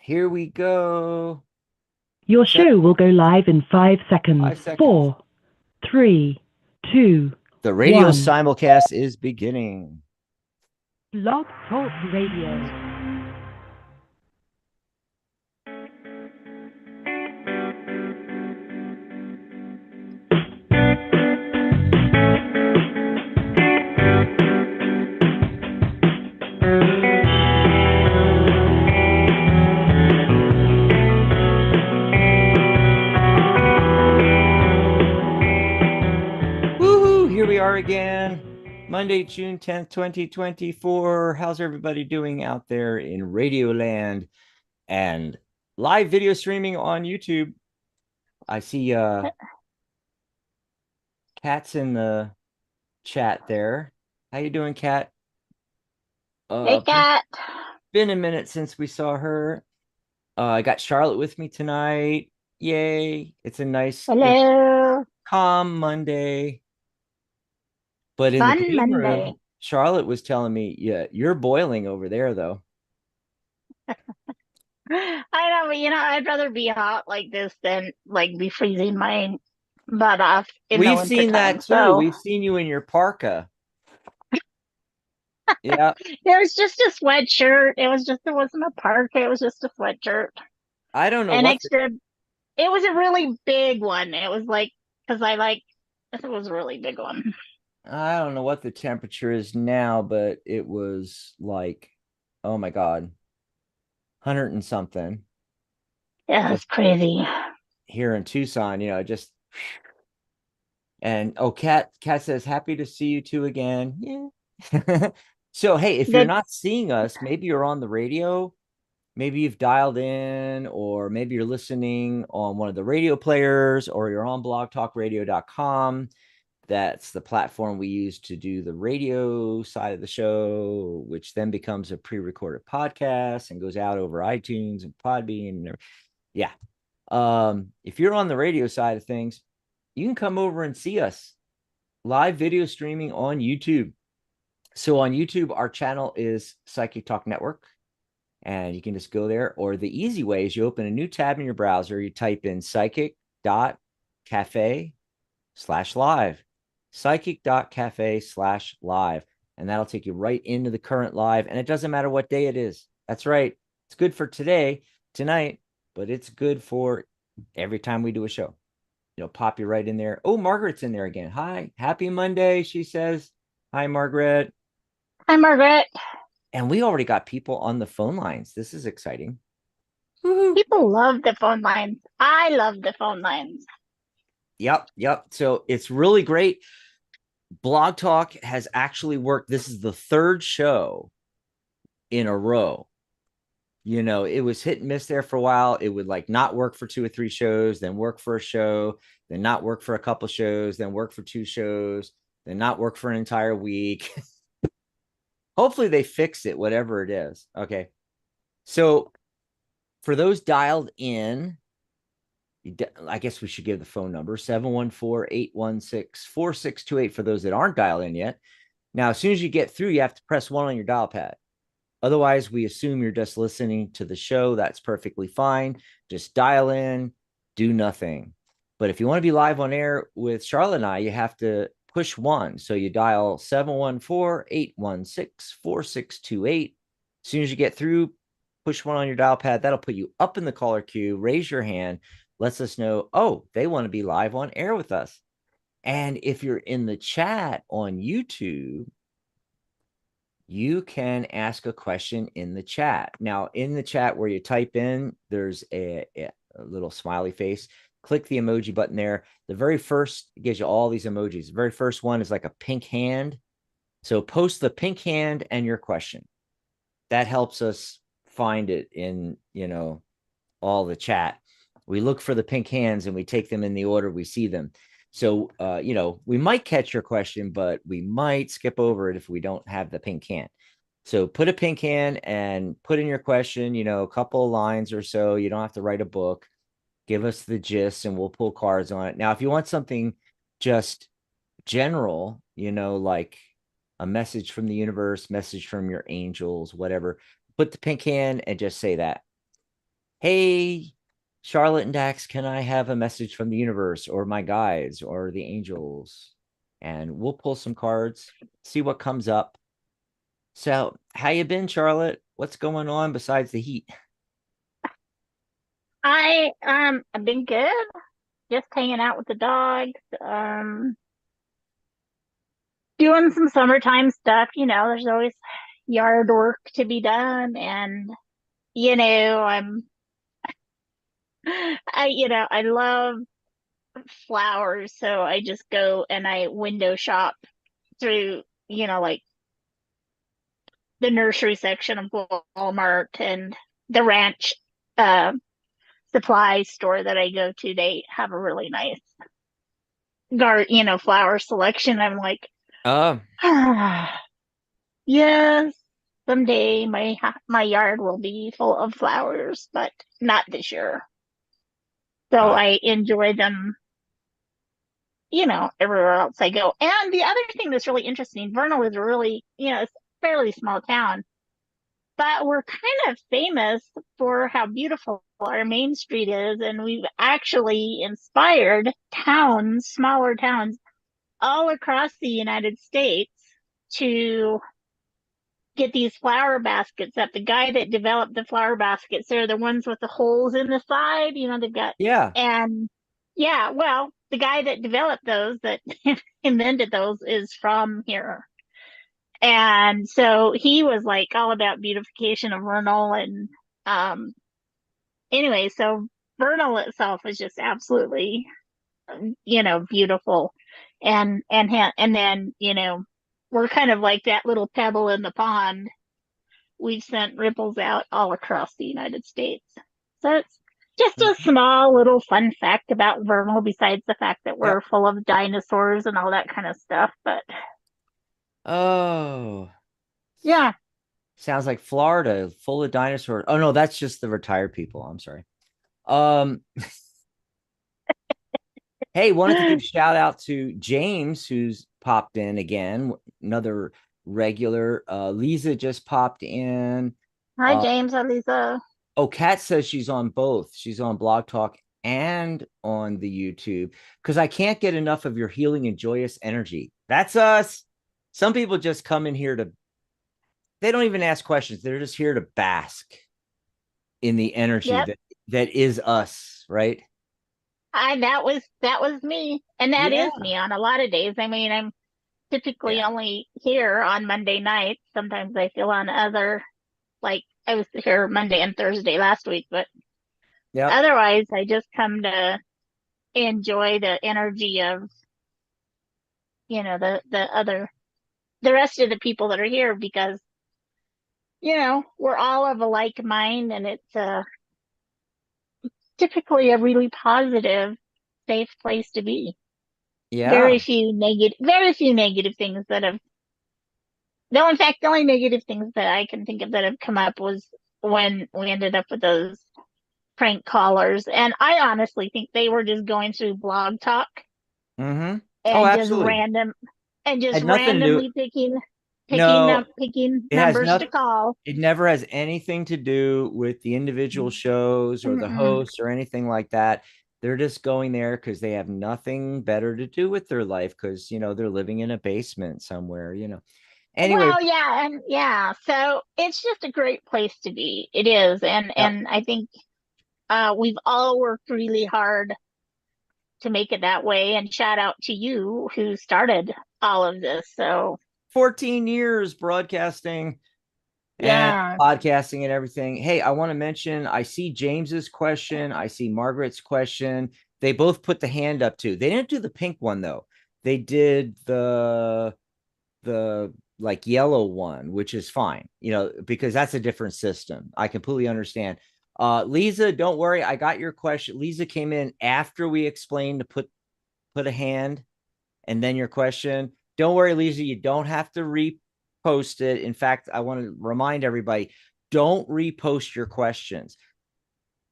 Here we go. Your Seven, show will go live in 5 seconds. 5 seconds. 4, 3, 2, The radio 1. simulcast is beginning. Blog Talk Radio. Woohoo! Here we are again. Monday, June 10th, 2024. How's everybody doing out there in Radio Land and live video streaming on YouTube? I see Kat's in the chat there. How you doing, Kat? Hey, Uh Kat. been a minute since we saw her. I got Charlotte with me tonight. Yay. It's a nice, Hello. calm Monday. But in the Fun green Monday. room, Charlotte was telling me, yeah, you're boiling over there, though. I know, but I'd rather be hot like this than like be freezing my butt off in the We've winter seen time. that too. So We've seen you in your parka. Yeah. it was just a sweatshirt. It wasn't a parka. It was just a sweatshirt. I don't know An what extra, it was a really big one. It was like, because it was a really big one. I don't know what the temperature is now, but it was like, oh my God, 100 and something. Yeah, Just it's crazy. here in Tucson, just and oh, Kat says, happy to see you two again. Yeah. So hey, if you're Good. not seeing us, maybe you're on the radio, maybe you've dialed in, or maybe you're listening on one of the radio players, or you're on blogtalkradio.com. That's the platform we use to do the radio side of the show, which then becomes a pre-recorded podcast and goes out over iTunes and Podbean. And yeah. If you're on the radio side of things, you can come over and see us live video streaming on YouTube. So on YouTube, our channel is Psychic Talk Network, and you can just go there. Or the easy way is you open a new tab in your browser, you type in psychic.cafe/live, psychic.cafe/live, and that'll take you right into the current live. And it doesn't matter what day it is. That's right. It's good for today, tonight, but it's good for every time we do a show. Pop you right in there. Oh, Margaret's in there again. Hi, happy Monday, she says. Hi, Margaret. Hi, Margaret. And we already got people on the phone lines. This is exciting. Woo-hoo. People love the phone lines. I love the phone lines. Yep. So it's really great. Blog Talk has actually worked. This is the third show in a row. It was hit and miss there for a while. It would like not work for 2 or 3 shows, then work for a show, then not work for a couple shows, then work for 2 shows, then not work for an entire week. Hopefully they fix it, whatever it is. Okay. So for those dialed in, I guess we should give the phone number 714-816-4628 for those that aren't dialed in yet. Now, as soon as you get through, you have to press 1 on your dial pad. Otherwise, we assume you're just listening to the show. That's perfectly fine. Just dial in, do nothing. But if you want to be live on air with Charlotte and I, you have to push 1. So you dial 714-816-4628. As soon as you get through, push 1 on your dial pad. That'll put you up in the caller queue. Raise your hand. Lets us know, oh, they want to be live on air with us. And if you're in the chat on YouTube, you can ask a question in the chat. Now, in the chat where you type in, there's a little smiley face. Click the emoji button there. The very first gives you all these emojis. The very first one is like a pink hand. So post the pink hand and your question. That helps us find it in, all the chat. We look for the pink hands and we take them in the order we see them. So, we might catch your question, but we might skip over it if we don't have the pink hand. So put a pink hand and put in your question, a couple of lines or so. You don't have to write a book. Give us the gist and we'll pull cards on it. Now, if you want something just general, like a message from the universe, message from your angels, whatever, put the pink hand and just say that. Hey, Charlotte and Dax, can I have a message from the universe or my guides or the angels? And we'll pull some cards, see what comes up. So, how you been, Charlotte? What's going on besides the heat? I've been good. Just hanging out with the dogs. Doing some summertime stuff. There's always yard work to be done, and I'm I love flowers, so I just go and I window shop through like the nursery section of Walmart and the ranch uh supply store that I go to. They have a really nice flower selection. I'm like, Uh, yes, someday my yard will be full of flowers, but not this year. So uh, I enjoy them, everywhere else I go. And the other thing that's really interesting, Vernal is really, it's a fairly small town, but we're kind of famous for how beautiful our main street is, and we've actually inspired towns, smaller towns all across the United States to get these flower baskets up. The guy that developed the flower baskets, they're the ones with the holes in the side, they've got, yeah. and yeah, well, the guy that developed those, that invented those, is from here. And so he was like all about beautification of Vernal. And um, anyway, so Vernal itself is just absolutely, beautiful. And then, we're kind of like that little pebble in the pond. We've sent ripples out all across the United States. So it's just a Mhm. small little fun fact about Vernal, besides the fact that we're Yep. full of dinosaurs and all that kind of stuff. But Oh, yeah, sounds like Florida, full of dinosaurs. Oh no, that's just the retired people. I'm sorry. Um, Hey, wanted to give a shout out to James, who's popped in again, another regular. Lisa just popped in. hi Uh, James, hi Lisa. oh, Kat says she's on both. She's on Blog Talk and on the YouTube because I can't get enough of your healing and joyous energy. That's us. Some people just come in here to, they don't even ask questions. They're just here to bask in the energy Yep. that is us, right? That was me. And that Yeah. is me on a lot of days. I mean, I'm typically Yeah. only here on Monday nights. Sometimes I feel on other, like I was here Monday and Thursday last week, but Yep. otherwise I just come to enjoy the energy of, the rest of the people that are here, because, we're all of a like mind, and it's typically a really positive, safe place to be. Yeah. Very few negative things that have, no, in fact, the only negative things that I can think of that have come up was when we ended up with those prank callers. And I honestly think they were just going through Blog Talk Mm-hmm. Oh, and just absolutely. Had nothing to do. randomly No, picking it has numbers to nothing. call. It never has anything to do with the individual shows or the Mm-mm. hosts or anything like that. They're just going there because they have nothing better to do with their life because, they're living in a basement somewhere. Anyway, Well, yeah, and yeah, so it's just a great place to be. It is, and yep. and I think we've all worked really hard to make it that way. And shout out to you who started all of this. So 14 years broadcasting and yeah, podcasting and everything. Hey, I want to mention I see James's question. I see Margaret's question. They both put the hand up too. They didn't do the pink one though. They did the like yellow one, which is fine, because that's a different system. I completely understand. Lisa, don't worry. I got your question. Lisa came in after we explained to put a hand and then your question. Don't worry, Lisa, you don't have to repost it. In fact, I want to remind everybody, don't repost your questions.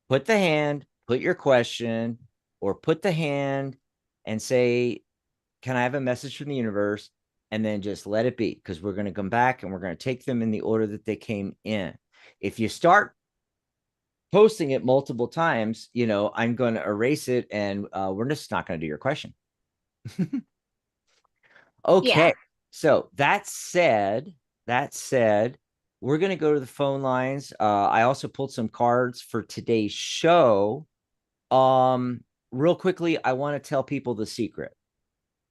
Put the hand, put your question, or put the hand and say, can I have a message from the universe? And then just let it be, because we're going to come back and we're going to take them in the order that they came in. If you start posting it multiple times, I'm going to erase it, and we're just not going to do your question. Okay. Yeah. So that said, we're going to go to the phone lines. I also pulled some cards for today's show. Real quickly, I want to tell people the secret,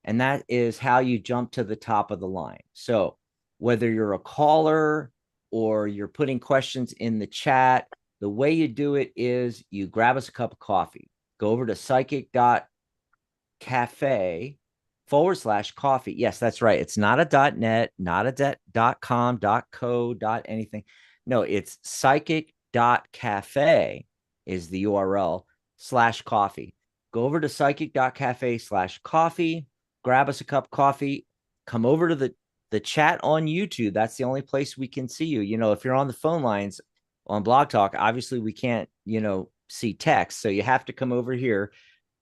and that is how you jump to the top of the line. So whether you're a caller or you're putting questions in the chat, the way you do it is you grab us a cup of coffee, go over to psychic.cafe/coffee. Yes, that's right. It's not a .net, not a .com, .co, anything. No, it's psychic.cafe is the URL /coffee. Go over to psychic.cafe/coffee, grab us a cup of coffee, come over to the chat on YouTube. That's the only place we can see you. If you're on the phone lines on Blog Talk, obviously we can't, see text. So you have to come over here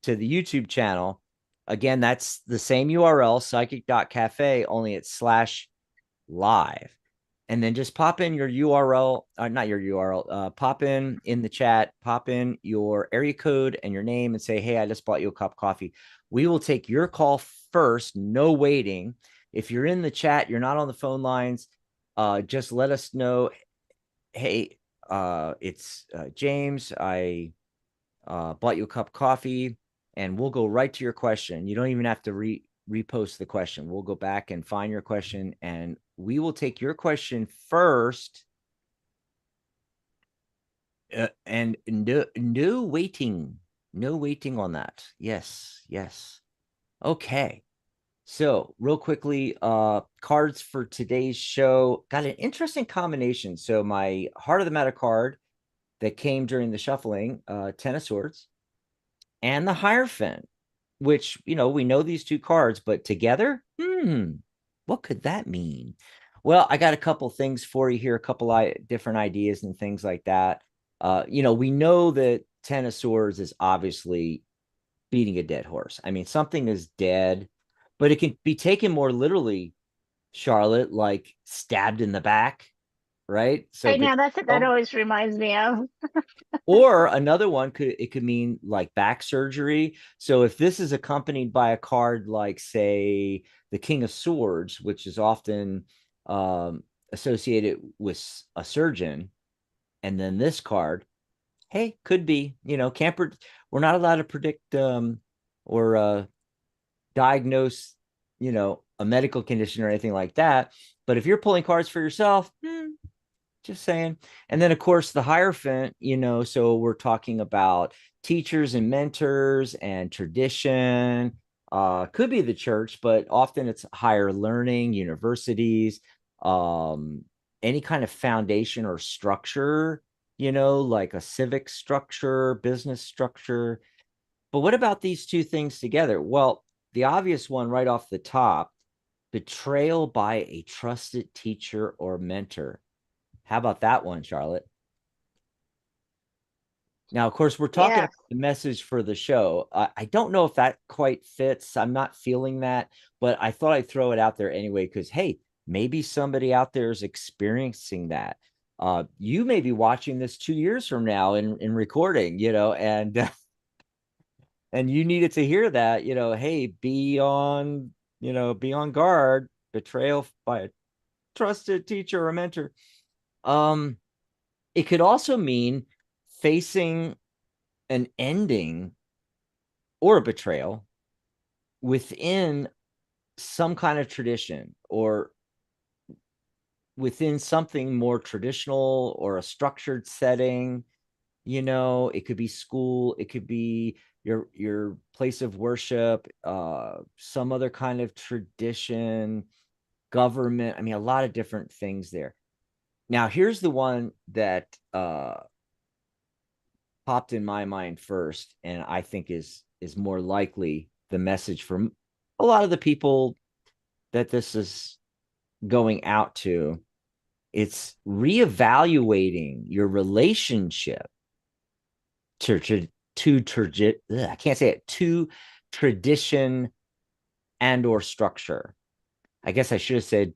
to the YouTube channel. Again, that's the same URL, psychic.cafe, only it's /live. And then just pop in your URL, not your URL, pop in the chat, pop in your area code and your name and say, hey, I just bought you a cup of coffee. We will take your call first, no waiting. If you're in the chat, you're not on the phone lines, just let us know, hey, it's James, I bought you a cup of coffee, and we'll go right to your question. You don't even have to repost the question. We'll go back and find your question, and we will take your question first. And no waiting on that. Yes. Okay. So real quickly, cards for today's show got an interesting combination. So my Heart of the Matter card that came during the shuffling, 10 of Swords, and the Hierophant, which, we know these two cards, but together, what could that mean? Well, I got a couple things for you here, a couple different ideas and things like that. We know that 10 of Swords is obviously beating a dead horse. I mean, something is dead, but it can be taken more literally, Charlotte, like stabbed in the back, right? So I know that's what that always reminds me of. or another one could mean like back surgery. So if this is accompanied by a card like, say, the King of Swords, which is often associated with a surgeon, and then this card, hey, could be, we're not allowed to predict or diagnose, a medical condition or anything like that. But if you're pulling cards for yourself, just saying. And then, of course, the Hierophant, so we're talking about teachers and mentors and tradition. Could be the church, but often it's higher learning, universities, any kind of foundation or structure, like a civic structure, business structure. But what about these two things together? Well, the obvious one right off the top, betrayal by a trusted teacher or mentor. How about that one, Charlotte? Now, of course, we're talking Yeah. about the message for the show. I don't know if that quite fits. I'm not feeling that, but I thought I'd throw it out there anyway, because, hey, maybe somebody out there is experiencing that. You may be watching this 2 years from now in recording, and and you needed to hear that, hey, be on guard, betrayal by a trusted teacher or mentor. It could also mean facing an ending or a betrayal within some kind of tradition, or within something more traditional or a structured setting. It could be school, it could be your place of worship, some other kind of tradition, government. I mean, a lot of different things there. Now, here's the one that popped in my mind first, and I think is more likely the message from a lot of the people that this is going out to. It's reevaluating your relationship I can't say it, to tradition and or structure. I guess I should have said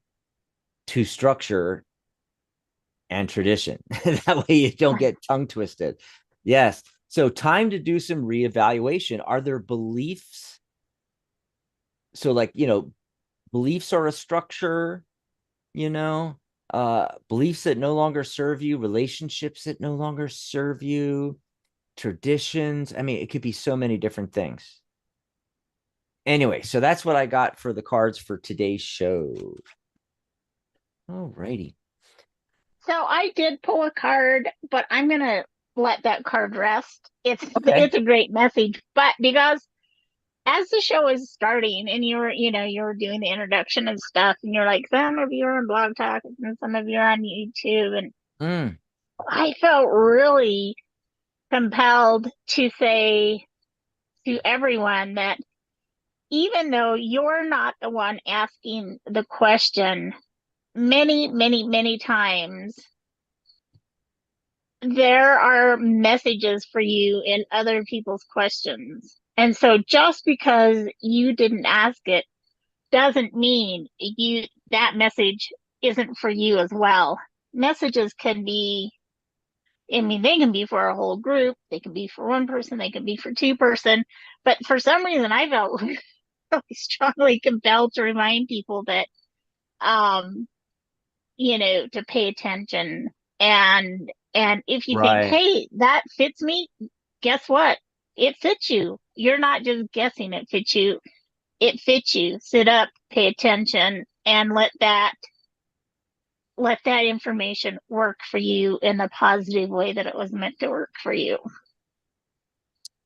to structure and tradition. That way you don't get tongue twisted. Yes. So time to do some reevaluation. Are there beliefs? So like, beliefs are a structure, beliefs that no longer serve you, relationships that no longer serve you, traditions. I mean, it could be so many different things. Anyway, so that's what I got for the cards for today's show. All righty. So I did pull a card, but I'm gonna let that card rest. Okay. It's a great message, but because as the show is starting and you're doing the introduction and stuff, and you're like, some of you are on Blog Talk and some of you are on YouTube, and I felt really compelled to say to everyone that even though you're not the one asking the question, many, many, many times there are messages for you in other people's questions. And so just because you didn't ask it doesn't mean that message isn't for you as well. Messages can be, I mean, they can be for a whole group, they can be for one person, they can be for two-person. But for some reason I felt really strongly compelled to remind people that um to pay attention. And if you think, Right. hey, that fits me, guess what? It fits you. You're not just guessing it fits you. It fits you. Sit up, pay attention, and let that information work for you in the positive way that it was meant to work for you.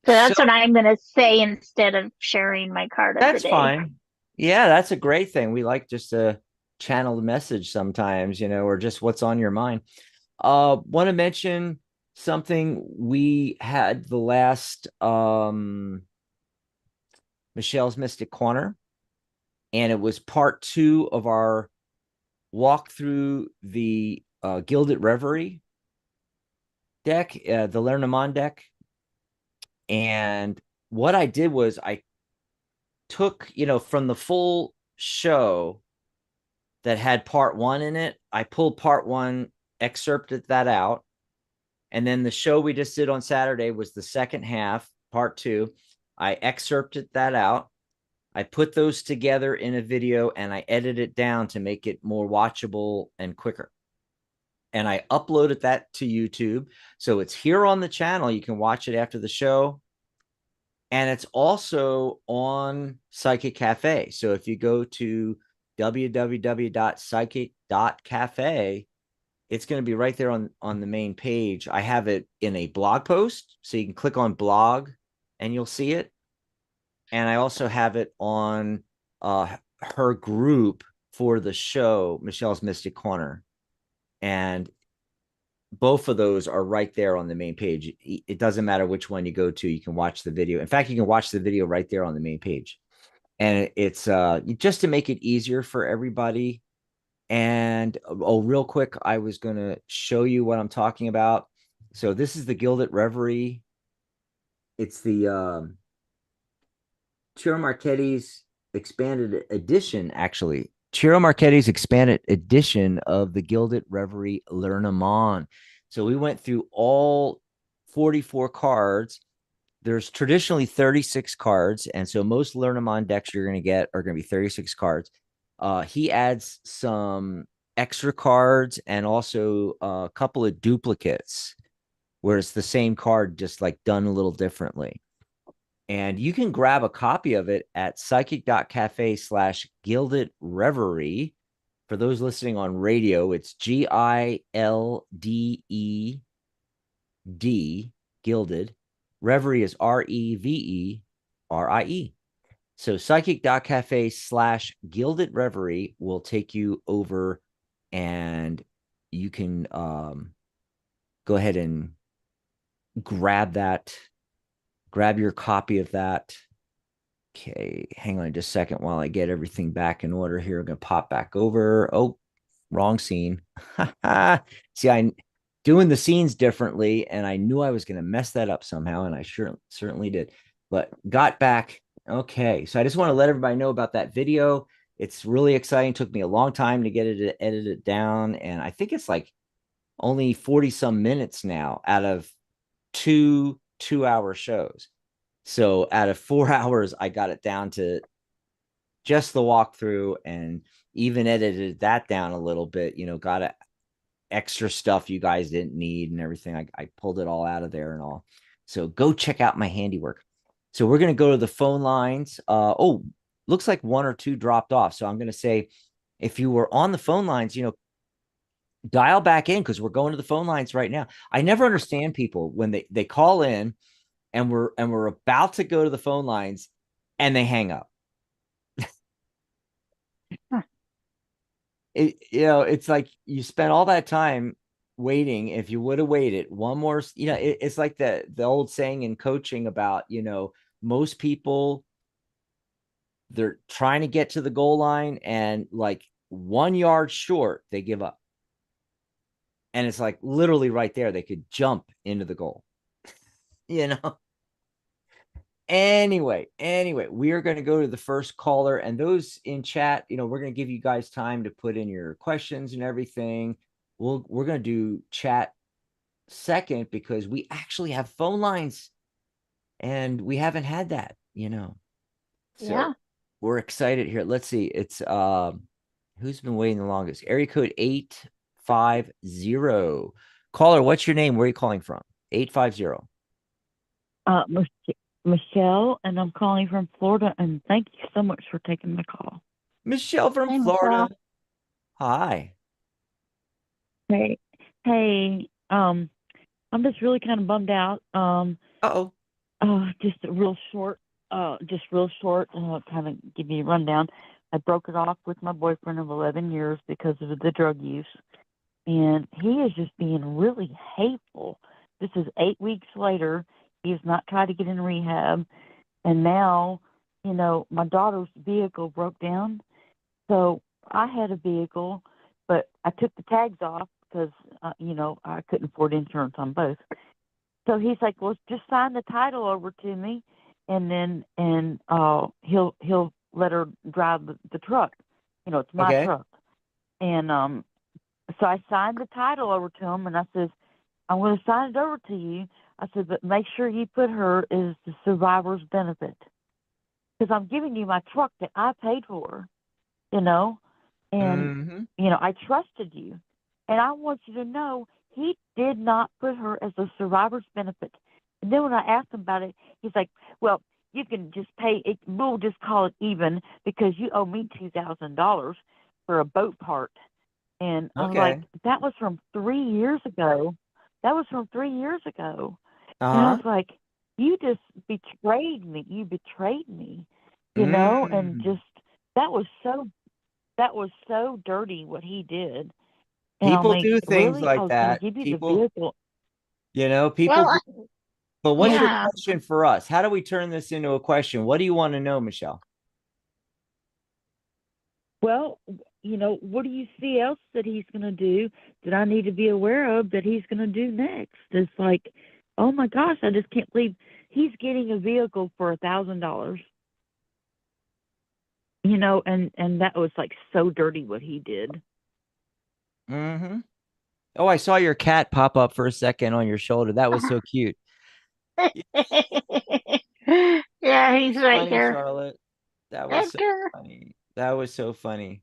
So So that's what I'm going to say instead of sharing my card of the that's day. fine. Yeah, that's a great thing. We like just to channel the message sometimes, or just what's on your mind. Want to mention something we had the last Michelle's Mystic Corner, and it was part 2 of our walk through the Gilded Reverie deck, the Lenormand deck. And what I did was I took, from the full show that had part 1 in it, I pulled part 1, excerpted that out. And then the show we just did on Saturday was the second half, part 2. I excerpted that out. I put those together in a video and I edited it down to make it more watchable and quicker. And I uploaded that to YouTube. So it's here on the channel. You can watch it after the show. And it's also on Psychic Cafe. So if you go to www.psychic.cafe, it's going to be right there on the main page. I have it in a blog post, so you can click on blog and you'll see it. And I also have it on her group for the show, Michelle's Mystic Corner. And both of those are right there on the main page. It doesn't matter which one you go to. You can watch the video. In fact, you can watch the video right there on the main page. And it's just to make it easier for everybody. And real quick, I was going to show you what I'm talking about. So this is the Gilded Reverie. It's the Ciro Marchetti's expanded edition, actually. Ciro Marchetti's expanded edition of the Gilded Reverie Lenormand. So we went through all 44 cards. There's traditionally 36 cards. And so most Lenormand decks you're going to get are going to be 36 cards. He adds some extra cards and also a couple of duplicates where it's the same card, just like done a little differently. And you can grab a copy of it at psychic.cafe/gilded reverie. For those listening on radio, it's GILDED, gilded. Reverie is REVERIE. So psychic.cafe/gilded reverie will take you over, and you can go ahead and grab your copy of that. Okay, hang on just a second while I get everything back in order here. I'm going to pop back over. Oh, wrong scene. See, I'm doing the scenes differently, and I knew I was going to mess that up somehow, and I certainly did. But got back. Okay, so I just want to let everybody know about that video. It's really exciting. It took me a long time to get it edited down, and I think it's like only 40 some minutes now out of 2 2-hour shows. So out of 4 hours, I got it down to just the walkthrough, and even edited that down a little bit, got extra stuff you guys didn't need and everything. I pulled it all out of there and all. So go check out my handiwork. So we're going to go to the phone lines. Oh, looks like one or two dropped off. So I'm going to say, if you were on the phone lines, dial back in, because we're going to the phone lines right now. I never understand people when they call in and we're about to go to the phone lines and they hang up. It's like you spent all that time waiting. If you would have waited one more, it's like the old saying in coaching about, most people, they're trying to get to the goal line and like 1 yard short, they give up. And it's like literally right there, they could jump into the goal, you know? Anyway, we are going to go to the first caller, and those in chat, we're going to give you guys time to put in your questions and everything. We're going to do chat second because we actually have phone lines and we haven't had that. So Yeah. we're excited here. Let's see. It's who's been waiting the longest? Area code 850. Caller, what's your name? Where are you calling from? 850. Michelle, and I'm calling from Florida, and thank you so much for taking my call. Michelle from Hey, Florida. Michelle. Hi. Hey, hey, I'm just really kind of bummed out. Uh-oh. Just real short, kind of give you a rundown. I broke it off with my boyfriend of 11 years because of the drug use, and he is just being really hateful. This is 8 weeks later. He has not tried to get in rehab, and now, my daughter's vehicle broke down. So I had a vehicle, but I took the tags off because, I couldn't afford insurance on both. So he's like, "Well, just sign the title over to me, and then he'll let her drive the truck. It's my Okay. truck." And so I signed the title over to him, and I says, "I'm going to sign it over to you." I said, "But make sure you put her as the survivor's benefit, because I'm giving you my truck that I paid for, you know, and Mm-hmm. I trusted you, and I want you to know he did not put her as a survivor's benefit." And then when I asked him about it, he's like, "Well, you can just pay it. We'll just call it even because you owe me $2,000 for a boat part." And I'm like, Okay. "That was from 3 years ago. That was from 3 years ago." And I Uh-huh. was like, "You just betrayed me. You betrayed me, and Mm. just that was so dirty what he did." And I'm People like, do things "Really? I like was going to that. give you the People, vehicle." people Well, do. But what's your yeah. question for us? How do we turn this into a question? What do you want to know, Michelle? Well, what do you see else that he's going to do that I need to be aware of that he's going to do next? It's like, oh my gosh, I just can't believe he's getting a vehicle for $1,000. And that was like so dirty what he did. Mm-hmm. Oh, I saw your cat pop up for a second on your shoulder. That was so cute. Yeah, he's right Funny, here. Charlotte. That was so Edgar. funny. That was so funny.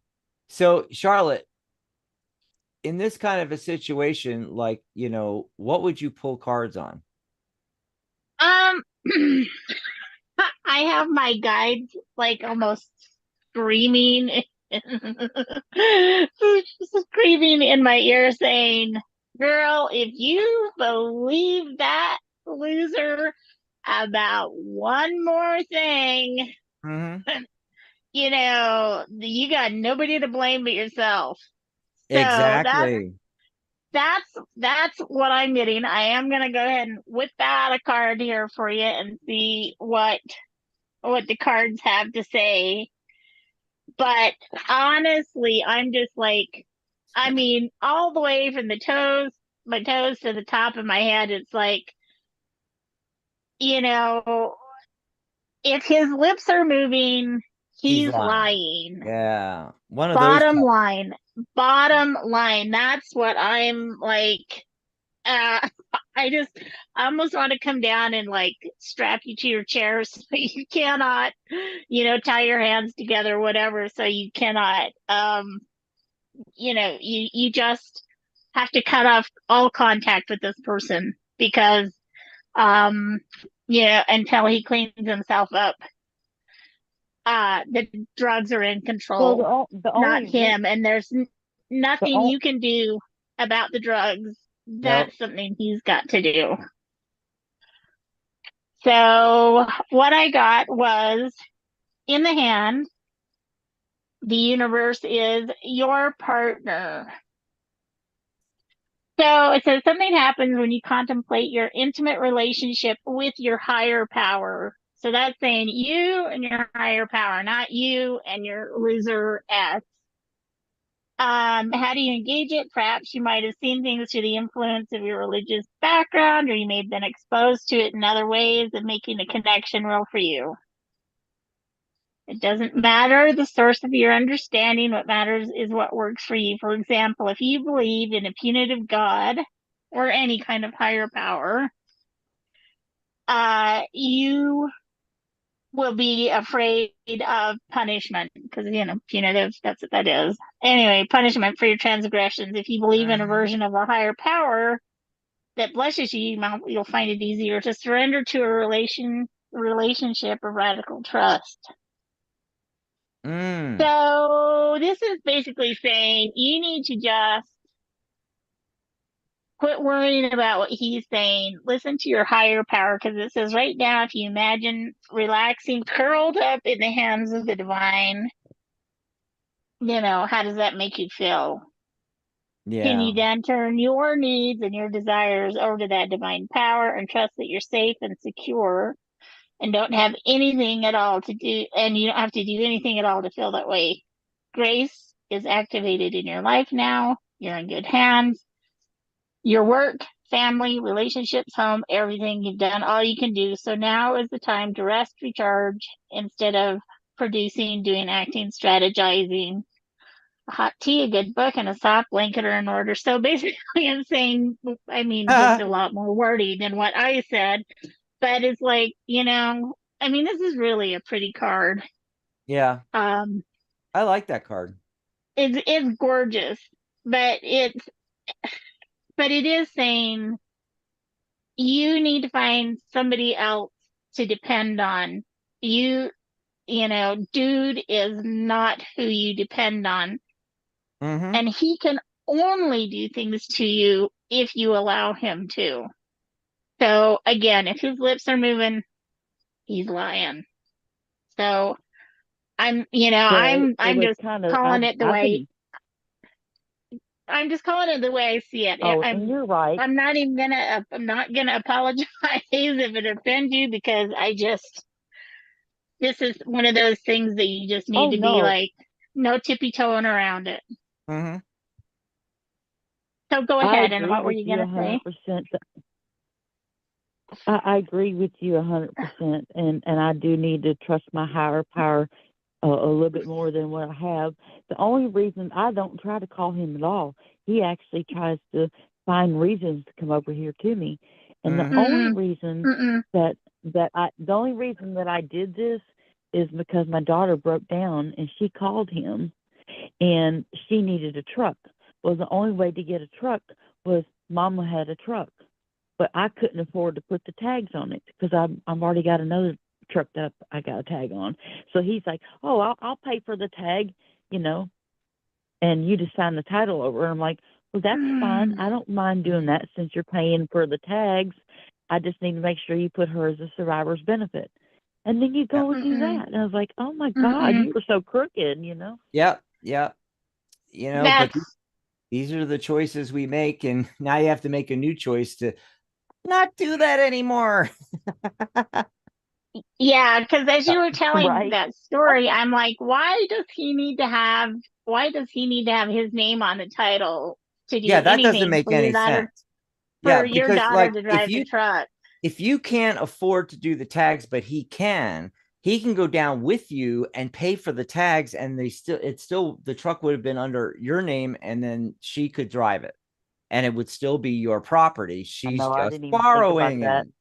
So, Charlotte, in this kind of a situation, like, what would you pull cards on? Um, I have my guides like almost screaming, screaming in my ear saying, "Girl, if you believe that loser about one more thing, Mm-hmm. you got nobody to blame but yourself." So Exactly. that's what I'm getting. I am gonna go ahead and whip out a card here for you and see what the cards have to say. But honestly, I'm just like, I mean, all the way from my toes to the top of my head, it's like, you know, if his lips are moving, He's he's lying. lying. Yeah. One of those. Bottom line, bottom line. That's what I'm like. Uh, I almost want to come down and like strap you to your chair so you cannot, tie your hands together, whatever, so you cannot, you just have to cut off all contact with this person because, um, until he cleans himself up, the drugs are in Well, control, the not only him, and there's the nothing only you can do about the drugs. Nope. That's something he's got to do. So what I got was in the hand, the universe is your partner. So it says something happens when you contemplate your intimate relationship with your higher power. So that's saying you and your higher power, not you and your loser ex. How do you engage it? Perhaps you might have seen things through the influence of your religious background, or you may have been exposed to it in other ways of making the connection real for you. It doesn't matter the source of your understanding. What matters is what works for you. For example, if you believe in a punitive God or any kind of higher power, you will be afraid of punishment because, punitive, that's what that is. Anyway, punishment for your transgressions. If you believe in a Mhm. version of a higher power that blesses you, you'll find it easier to surrender to a relationship of radical trust. Mm. So this is basically saying you need to just quit worrying about what he's saying. Listen to your higher power because it says right now, if you imagine relaxing, curled up in the hands of the divine, how does that make you feel? Can Yeah. you then turn your needs and your desires over to that divine power and trust that you're safe and secure and don't have anything at all to do, and you don't have to do anything at all to feel that way? Grace is activated in your life now. You're in good hands. Your work, family, relationships, home, everything you've done, all you can do. So now is the time to rest, recharge instead of producing, doing, acting, strategizing. A hot tea, a good book, and a soft blanket are in order. So basically, I'm saying, with a lot more wording than what I said, but it's like, this is really a pretty card. Yeah. Um, I like that card. it's gorgeous, but it is saying you need to find somebody else to depend on. Dude is not who you depend on. Mm-hmm. And he can only do things to you if you allow him to. So again, if his lips are moving, he's lying. So I'm, well, it I'm was just kind of calling it the I've way been. I'm just calling it the way I see it. Oh, and you're right. I'm not gonna apologize if it offends you because this is one of those things that you just need Oh to be no, like, no tippy toeing around it. Mm-hmm. So go I ahead, and agree what were with you you gonna say? 100%. I agree with you 100%, and I do need to trust my higher power a little bit more than what I have. The only reason I don't try to call him at all, he actually tries to find reasons to come over here to me, and the Mm-hmm. only Mm-mm, reason mm-mm. the only reason that I did this is because my daughter broke down and she called him and she needed a truck. Well, the only way to get a truck was Mama had a truck, but I couldn't afford to put the tags on it because I've already got another truck that I got a tag on. So he's like, "Oh, I'll pay for the tag, you know, and you just sign the title over." And I'm like, "Well, that's fine. Mm, I don't mind doing that since you're paying for the tags. I just need to make sure you put her as a survivor's benefit." And then you Yeah. go and do mm-mm, that. And I was like, "Oh my God, mm-mm. you were so crooked." Yep. Yep. But That's these are the choices we make, and now you have to make a new choice to not do that anymore. Yeah, because as you were telling Right? that story, I'm like, why does he need to have his name on the title to Yeah, do that doesn't anything make any sense. for Yeah, your because daughter like to drive the truck? if you can't afford to do the tags, but he can, he can go down with you and pay for the tags, and the truck would have been under your name, and then she could drive it, and it would still be your property. I She's know. I just didn't even think about borrowing that. it.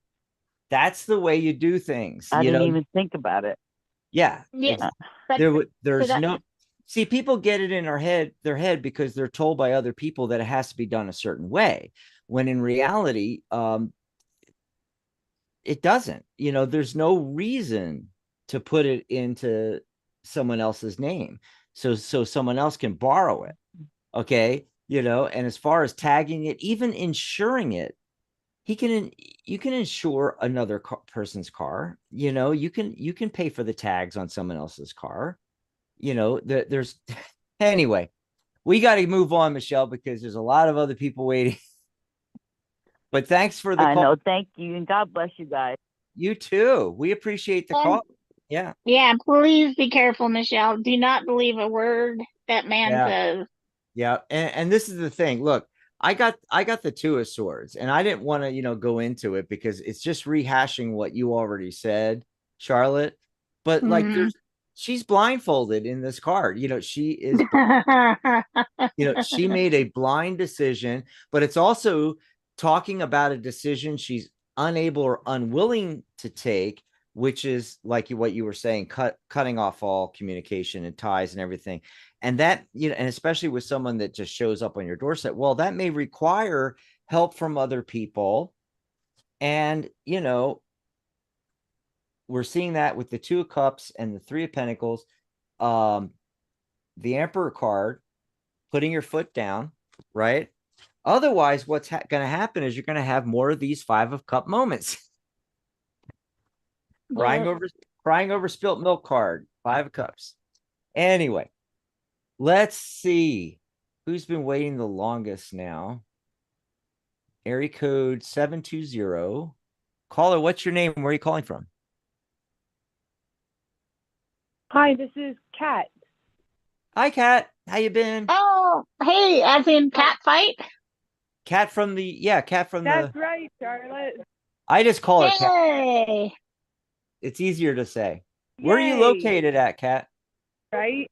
That's the way you do things, I didn't even think about it. Yeah. Yeah, but so There's that no, see, people get it in their head because they're told by other people that it has to be done a certain way, when in reality, it doesn't. There's no reason to put it into someone else's name, so someone else can borrow it. Okay. And as far as tagging it, even insuring it, you can insure another person's car. You can pay for the tags on someone else's car. There's anyway, we got to move on, Michelle, because there's a lot of other people waiting. But thanks for the I call. know. Thank you, and God bless you guys. You too. We appreciate the and call. Yeah. yeah, please be careful, Michelle. Do not believe a word that man Yeah. says. Yeah. And this is the thing. Look, I got the Two of Swords, and I didn't want to, go into it because it's just rehashing what you already said, Charlotte. But like Hmm. she's blindfolded in this card. She is she made a blind decision, but it's also talking about a decision she's unable or unwilling to take, which is like what you were saying, cutting off all communication and ties and everything. And that, and especially with someone that just shows up on your doorstep, well, that may require help from other people. And, we're seeing that with the Two of Cups and the Three of Pentacles. The Emperor card, putting your foot down, right? Otherwise, what's going to happen is you're going to have more of these Five of Cup moments. crying Yeah. over crying over spilt milk card, Five of Cups. Anyway, let's see who's been waiting the longest now. Area code 720. Caller, what's your name? Where are you calling from? Hi, this is Kat. Hi, Kat. How you been? Oh, hey, as in cat fight? Kat from That's right, Charlotte. I just call her Kat. Yay. It's easier to say. Where are you Yay, located at, Kat? right?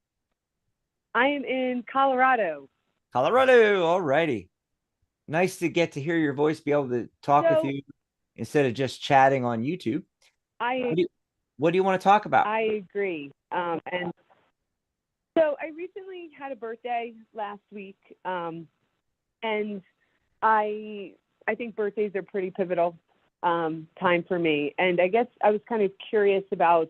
I am in Colorado. Colorado. All righty. Nice to get to hear your voice, be able to talk with you instead of just chatting on YouTube. What do you want to talk about? I agree. And so I recently had a birthday last week, and I think birthdays are pretty pivotal time for me. And I guess I was kind of curious about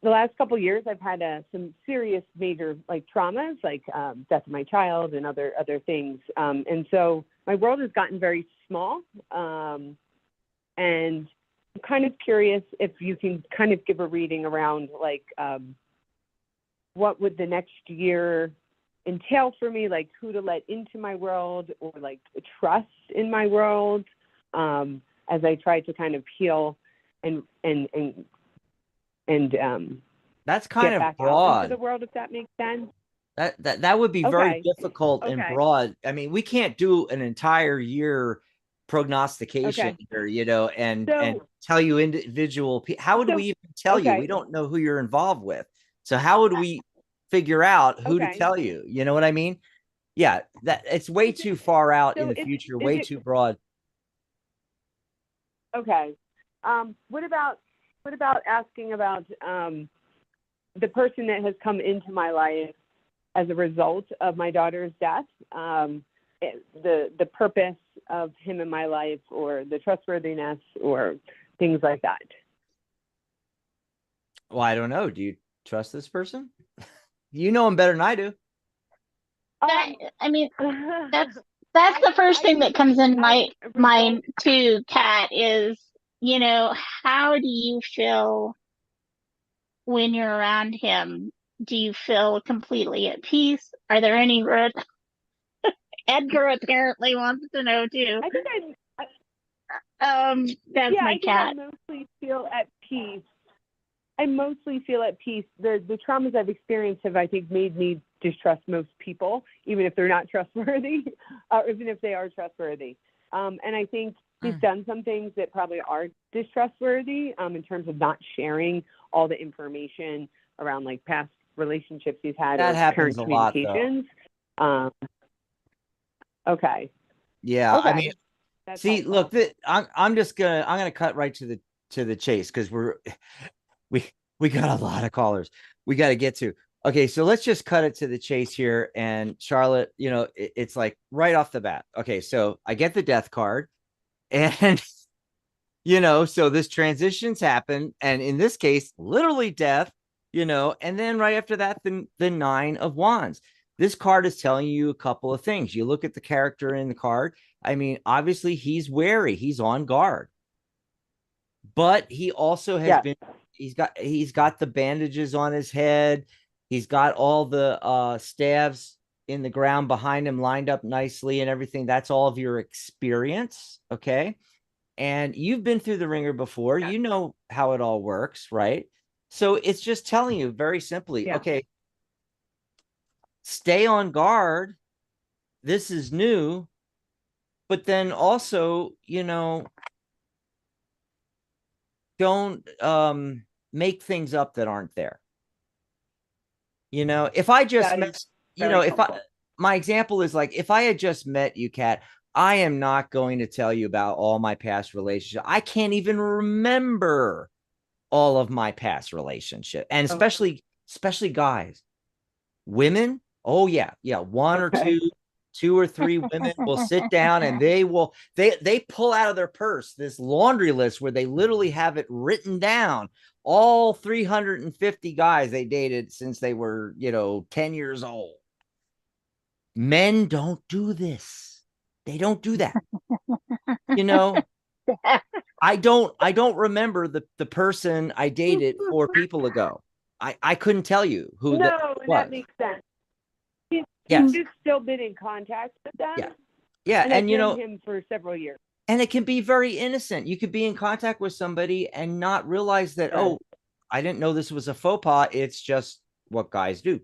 the last couple of years. I've had some serious major traumas, like death of my child and other things. And so my world has gotten very small. And I'm kind of curious if you can kind of give a reading around what would the next year entail for me, like who to let into my world or like trust in my world, as I try to kind of heal and That's kind get of back out broad. into the world, if that makes sense. That would be very Okay. difficult and broad. I mean, we can't do an entire year prognostication here, and tell you individual. How would we even tell you? We don't know who you're involved with. So how would we figure out who to tell you? You know what I mean? Yeah, that it's way too far out in the future, way too broad. Okay. What about asking about the person that has come into my life as a result of my daughter's death, the purpose of him in my life, or the trustworthiness, or things like that? Well, I don't know. Do you trust this person? You know him better than I do. I mean, that's the first thing that comes in my mind too, Kat, is, how do you feel when you're around him? Do you feel completely at peace? Are there any red? Edgar apparently wants to know too. I think that's my cat. I mostly feel at peace. The traumas I've experienced have, I think, made me distrust most people, even if they're not trustworthy, or even if they are trustworthy. And I think he's done some things that probably are distrustworthy in terms of not sharing all the information around like past relationships he's had That or happens current a lot, though. communications. Okay. Yeah, Okay. I mean, That's see, helpful. look, I'm gonna cut right to the chase because we got a lot of callers we got to get to. Okay, so let's just cut it to the chase here. And Charlotte, it's like right off the bat. Okay, so I get the death card, and so this transitions happen, and in this case, literally death. And then right after that, the Nine of Wands. This card is telling you a couple of things. You look at the character in the card. I mean, obviously, he's wary. He's on guard. But he also has been he's got the bandages on his head. He's got all the staves in the ground behind him lined up nicely and everything. That's all of your experience. Okay. And you've been through the ringer before. You know how it all works, right? So it's just telling you very simply, okay, stay on guard. This is new. But then also, don't make things up that aren't there. If I just met, if my example is like, if I had just met you, Kat, I am not going to tell you about all my past relationships. I can't even remember all of my past relationships, and especially guys. Women, oh yeah, one or two or three women will sit down and they pull out of their purse this laundry list where they literally have it written down, all 350 guys they dated since they were 10 years old. Men don't do this. They don't do that. I don't remember the person I dated 4 people ago. I couldn't tell you who that was. That makes sense. Yes. You've still been in contact with them. Yeah, and I've known him for several years. And it can be very innocent. You could be in contact with somebody and not realize that, oh, I didn't know this was a faux pas. It's just what guys do.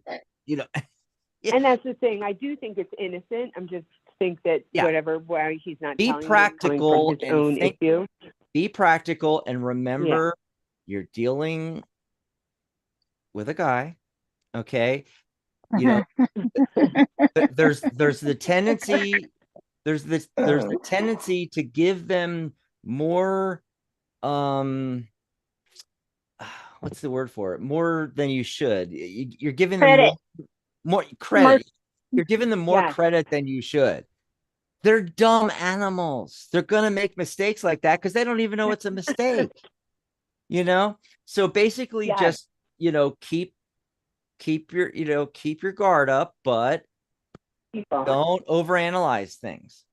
And that's the thing. I do think it's innocent. I'm just think that why he's not be telling practical you, his own issue. Be practical and remember you're dealing with a guy. Okay. There's the tendency to give them more what's the word for it? More than you should. You're giving them more credit. You're giving them more credit than you should. They're dumb animals. They're gonna make mistakes like that because they don't even know it's a mistake. So basically just keep your guard up, but don't overanalyze things.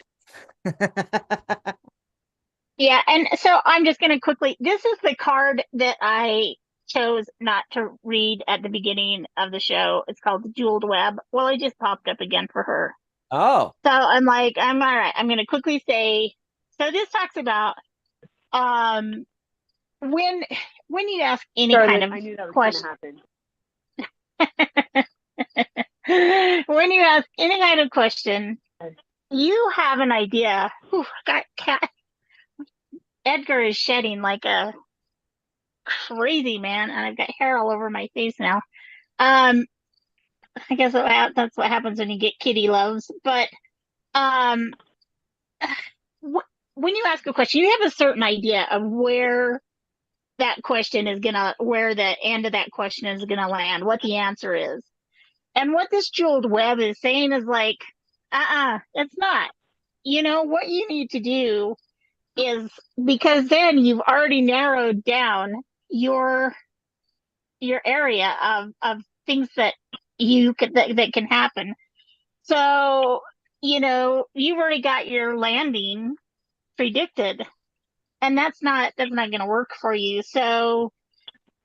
Yeah, and so I'm just going to quickly, this is the card that I chose not to read at the beginning of the show. It's called the Jeweled Web. Well, it just popped up again for her. Oh. So I'm like, I'm all right. I'm going to quickly say, so this talks about when you ask any kind of I knew that was question. Happen. When you ask any kind of question, you have an idea. Whew, cat. Edgar is shedding like a crazy man, and I've got hair all over my face now. I guess that's what happens when you get kitty loves. But when you ask a question, you have a certain idea of where that question is where the end of that question is gonna land, what the answer is. And what this jeweled web is saying is like, it's not. What you need to do is, because then you've already narrowed down your area of things that that can happen. So, you've already got your landing predicted, and that's not going to work for you. So,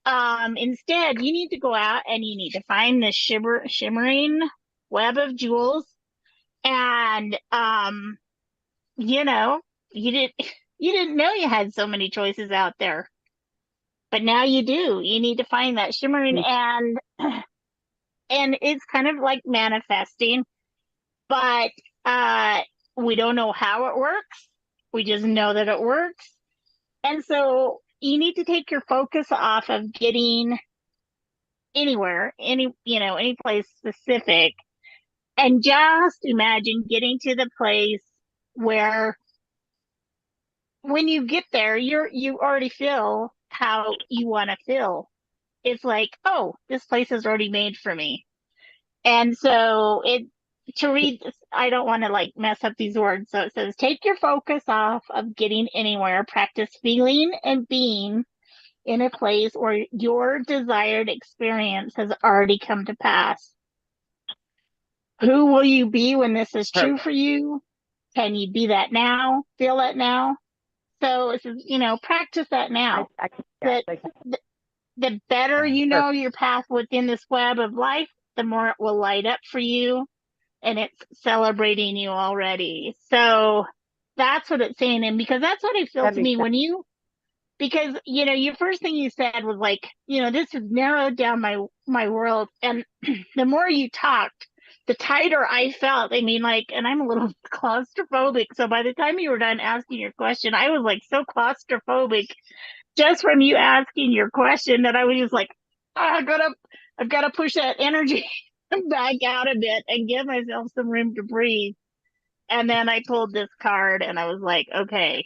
instead, you need to go out and you need to find this shimmering web of jewels, and you didn't know you had so many choices out there, but now you do. You need to find that shimmering, and it's kind of like manifesting, but we don't know how it works. We just know that it works. And so you need to take your focus off of getting anywhere, any place specific, and just imagine getting to the place where when you get there, you already feel how you want to feel. It's like, oh, this place is already made for me. And so to read this, I don't want to like mess up these words. So it says, take your focus off of getting anywhere, practice feeling and being in a place where your desired experience has already come to pass. Who will you be when this is true for you? Can you be that now? Feel it now? So it's, practice that now. That the better you know your path within this web of life, the more it will light up for you, and it's celebrating you already. So that's what it's saying. And because that's what it feels to me when because your first thing you said was like, this has narrowed down my world. And the more you talked, the tighter I felt. I mean, like, and I'm a little claustrophobic. So by the time you were done asking your question, I was like so claustrophobic just from you asking your question that I was just like, I've got to push that energy back out a bit and give myself some room to breathe. And then I pulled this card and I was like, okay.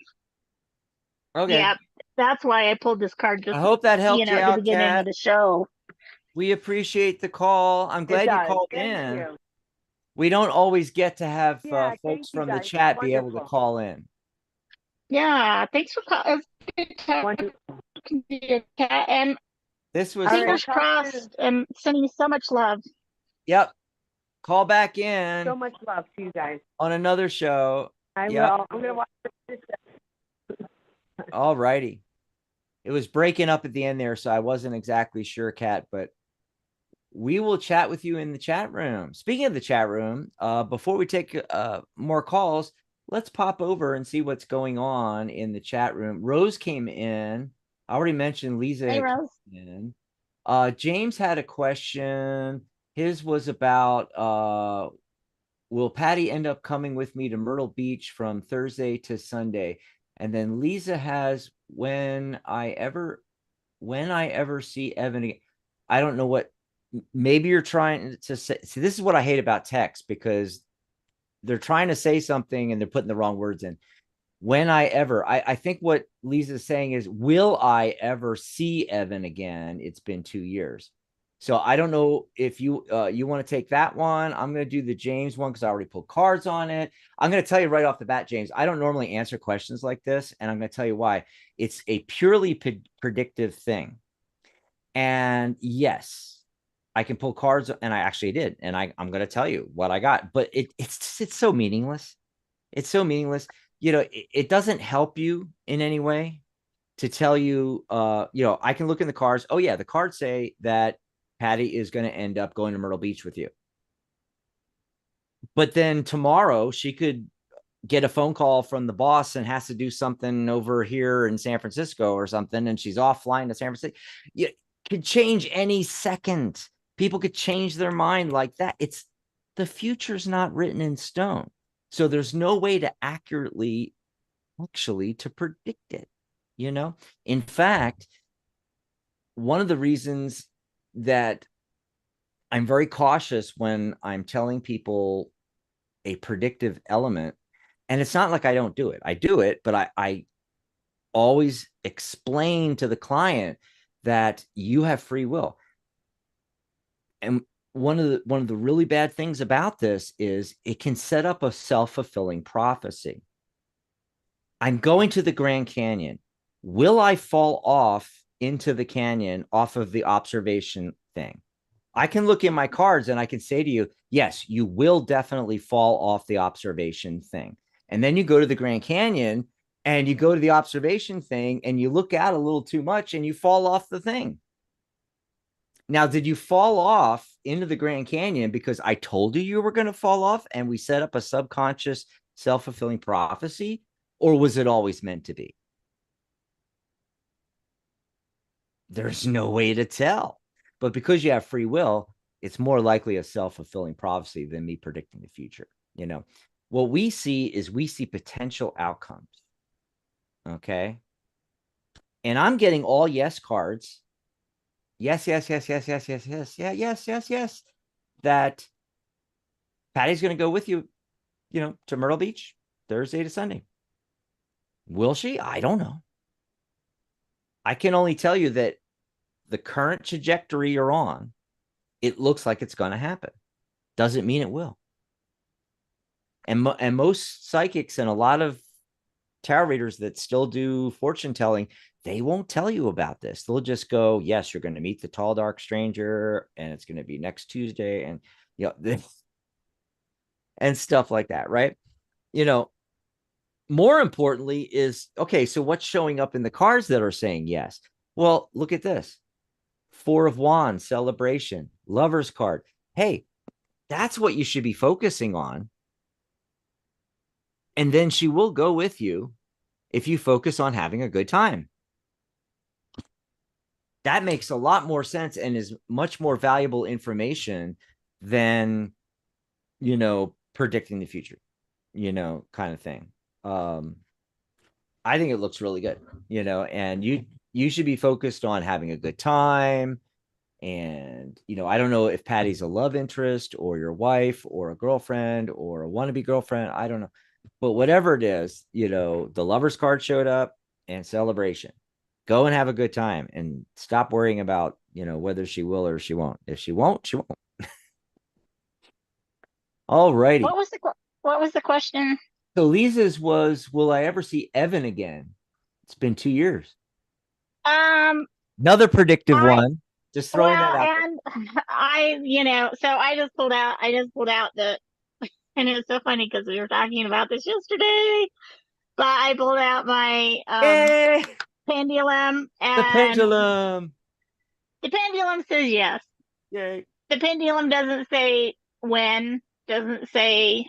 Yeah, that's why I pulled this card. Just, I hope that helped you at out, the beginning Kat. of the show. We appreciate the call. I'm glad you called in. We don't always get to have folks from the chat be able to call in. Yeah, thanks for calling. And this was fingers crossed and sending you so much love. Yep. Call back in. So much love to you guys. On another show. I will. I'm going to watch this. All righty. It was breaking up at the end there, so I wasn't exactly sure, Kat, but we will chat with you in the chat room. Speaking of the chat room, before we take more calls, let's pop over and see what's going on in the chat room. Rose came in. I already mentioned Lisa. Hey, Rose. In. James had a question. His was about will Patty end up coming with me to Myrtle Beach from Thursday to Sunday? And then Lisa has when I ever see Evan again. I don't know what. Maybe you're trying to say. See, this is what I hate about text, because they're trying to say something and they're putting the wrong words in. When I think what Lisa's saying is, will I ever see Evan again? It's been 2 years. So I don't know if you want to take that one. I'm going to do the James one because I already pulled cards on it. I'm going to tell you right off the bat, James, I don't normally answer questions like this, and I'm going to tell you why. It's a purely predictive thing. And yes, I can pull cards, and I actually did. And I'm going to tell you what I got. But it's so meaningless. It's so meaningless. It doesn't help you in any way to tell you, I can look in the cards. Oh, yeah, the cards say that Patty is going to end up going to Myrtle Beach with you. But then tomorrow she could get a phone call from the boss and has to do something over here in San Francisco or something, and she's off flying to San Francisco. You could change any second. People could change their mind like that. The future's not written in stone. So there's no way to accurately to predict it. In fact, one of the reasons that I'm very cautious when I'm telling people a predictive element, and it's not like I don't do it. I do it, but I always explain to the client that you have free will. And one of the really bad things about this is it can set up a self-fulfilling prophecy. I'm going to the Grand Canyon. Will I fall off into the canyon off of the observation thing? I can look in my cards and I can say to you, yes, you will definitely fall off the observation thing. And then you go to the Grand Canyon and you go to the observation thing and you look out a little too much and you fall off the thing. Now, did you fall off into the Grand Canyon because I told you were going to fall off and we set up a subconscious self-fulfilling prophecy, or was it always meant to be? There's no way to tell. But because you have free will, it's more likely a self-fulfilling prophecy than me predicting the future. What we see is potential outcomes. Okay. And I'm getting all yes cards. Yes, yes, yes, yes, yes, yes, yes, yeah, yes, yes, yes. That Patty's going to go with you, to Myrtle Beach Thursday to Sunday. Will she? I don't know. I can only tell you that the current trajectory you're on, it looks like it's going to happen. Doesn't mean it will. And most psychics and a lot of tarot readers that still do fortune telling, they won't tell you about this. They'll just go, yes, you're going to meet the tall, dark stranger, and it's going to be next Tuesday, and and stuff like that, right? More importantly is, okay, so what's showing up in the cards that are saying yes? Well, look at this. Four of Wands, celebration, Lover's card. Hey, that's what you should be focusing on. And then she will go with you if you focus on having a good time. That makes a lot more sense and is much more valuable information than, predicting the future, kind of thing. I think it looks really good, and you should be focused on having a good time. And, I don't know if Patty's a love interest or your wife or a girlfriend or a wannabe girlfriend. I don't know. But whatever it is, the lover's card showed up and celebration. Go and have a good time and stop worrying about, whether she will or she won't. If she won't, she won't. All righty. What was the question? So Lisa's was, will I ever see Evan again? It's been 2 years. Another predictive one. Just throwing that out. And so I just pulled out the, and it's so funny because we were talking about this yesterday, but I pulled out my pendulum, and the pendulum. The pendulum says yes. Yay. The pendulum doesn't say when, doesn't say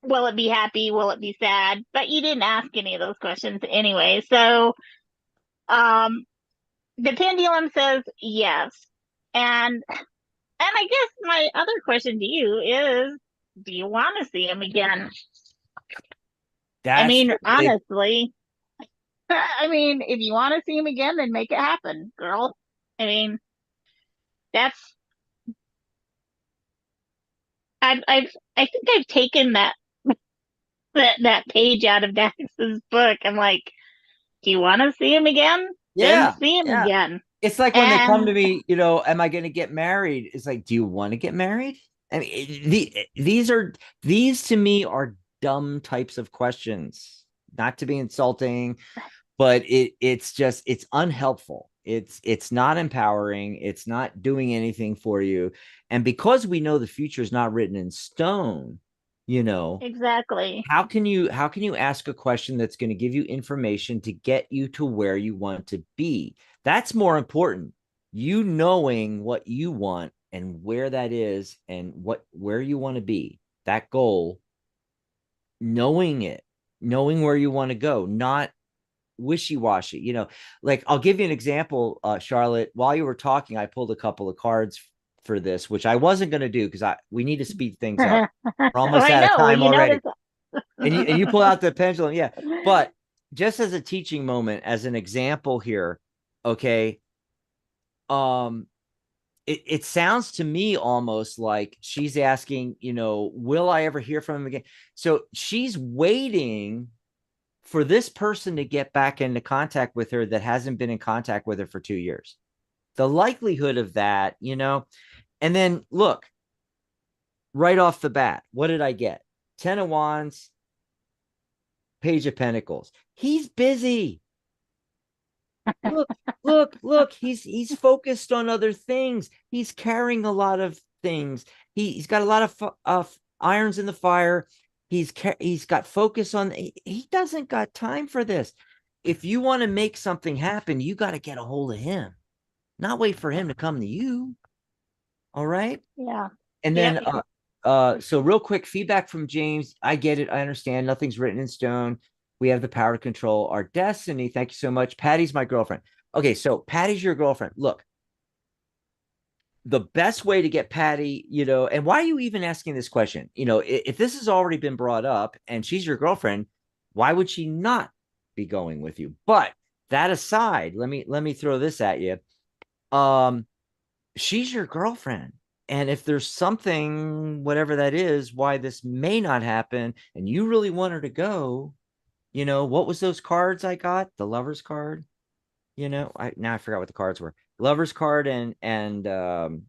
will it be happy, will it be sad, but you didn't ask any of those questions anyway. So the pendulum says yes. And I guess my other question to you is, do you want to see him again? Honestly, if you want to see him again, then make it happen, girl. I think I've taken that page out of Dax's book. I'm like, do you want to see him again? Yeah. Then see him again. It's like when they come to me, am I going to get married? It's like, do you want to get married? I mean, these to me are dumb types of questions, not to be insulting, but it's unhelpful. It's not empowering. It's not doing anything for you. And because we know the future is not written in stone, exactly. How can you ask a question that's going to give you information to get you to where you want to be? That's more important. You knowing what you want and where that is and where you want to be, that goal, knowing where you want to go, not wishy-washy. Like, I'll give you an example, Charlotte. While you were talking, I pulled a couple of cards for this, which I wasn't going to do because we need to speed things up. We're almost out of time already. And you pull out the pendulum, yeah. But just as a teaching moment, as an example here, okay. It sounds to me almost like she's asking, will I ever hear from him again? So she's waiting for this person to get back into contact with her that hasn't been in contact with her for 2 years. The likelihood of that, and then look, right off the bat, what did I get? 10 of Wands, Page of Pentacles. He's busy. Look, he's focused on other things. He's carrying a lot of things. He's got a lot of irons in the fire. He's got focus on, he doesn't got time for this. If you want to make something happen, you got to get a hold of him, not wait for him to come to you. All right. Yeah. And then, so real quick feedback from James. I get it. I understand. Nothing's written in stone. We have the power to control our destiny. Thank you so much. Patty's my girlfriend. Okay. So Patty's your girlfriend. Look, the best way to get Patty, and why are you even asking this question? If this has already been brought up and she's your girlfriend, why would she not be going with you. But that aside, let me throw this at you. She's your girlfriend. And if there's something, whatever that is, why this may not happen, and you really want her to go, what was those cards I got? The lover's card. I forgot what the cards were. Lover's card and the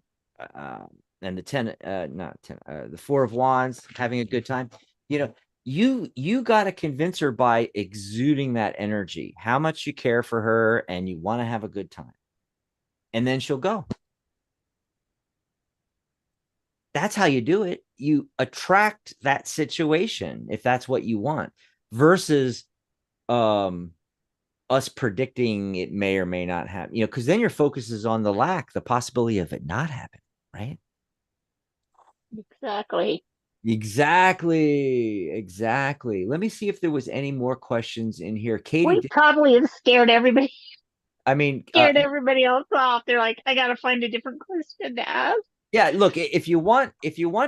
10, not 10, the 4 of Wands, having a good time. You got to convince her by exuding that energy, how much you care for her and you want to have a good time. And then she'll go. That's how you do it. You attract that situation if that's what you want, versus us predicting it may or may not happen, because then your focus is on the possibility of it not happening, right? Exactly. Let me see if there was any more questions in here. Katie, we probably have scared everybody. I mean, scared everybody else off. They're like, I gotta find a different question to ask. Yeah, look, if you want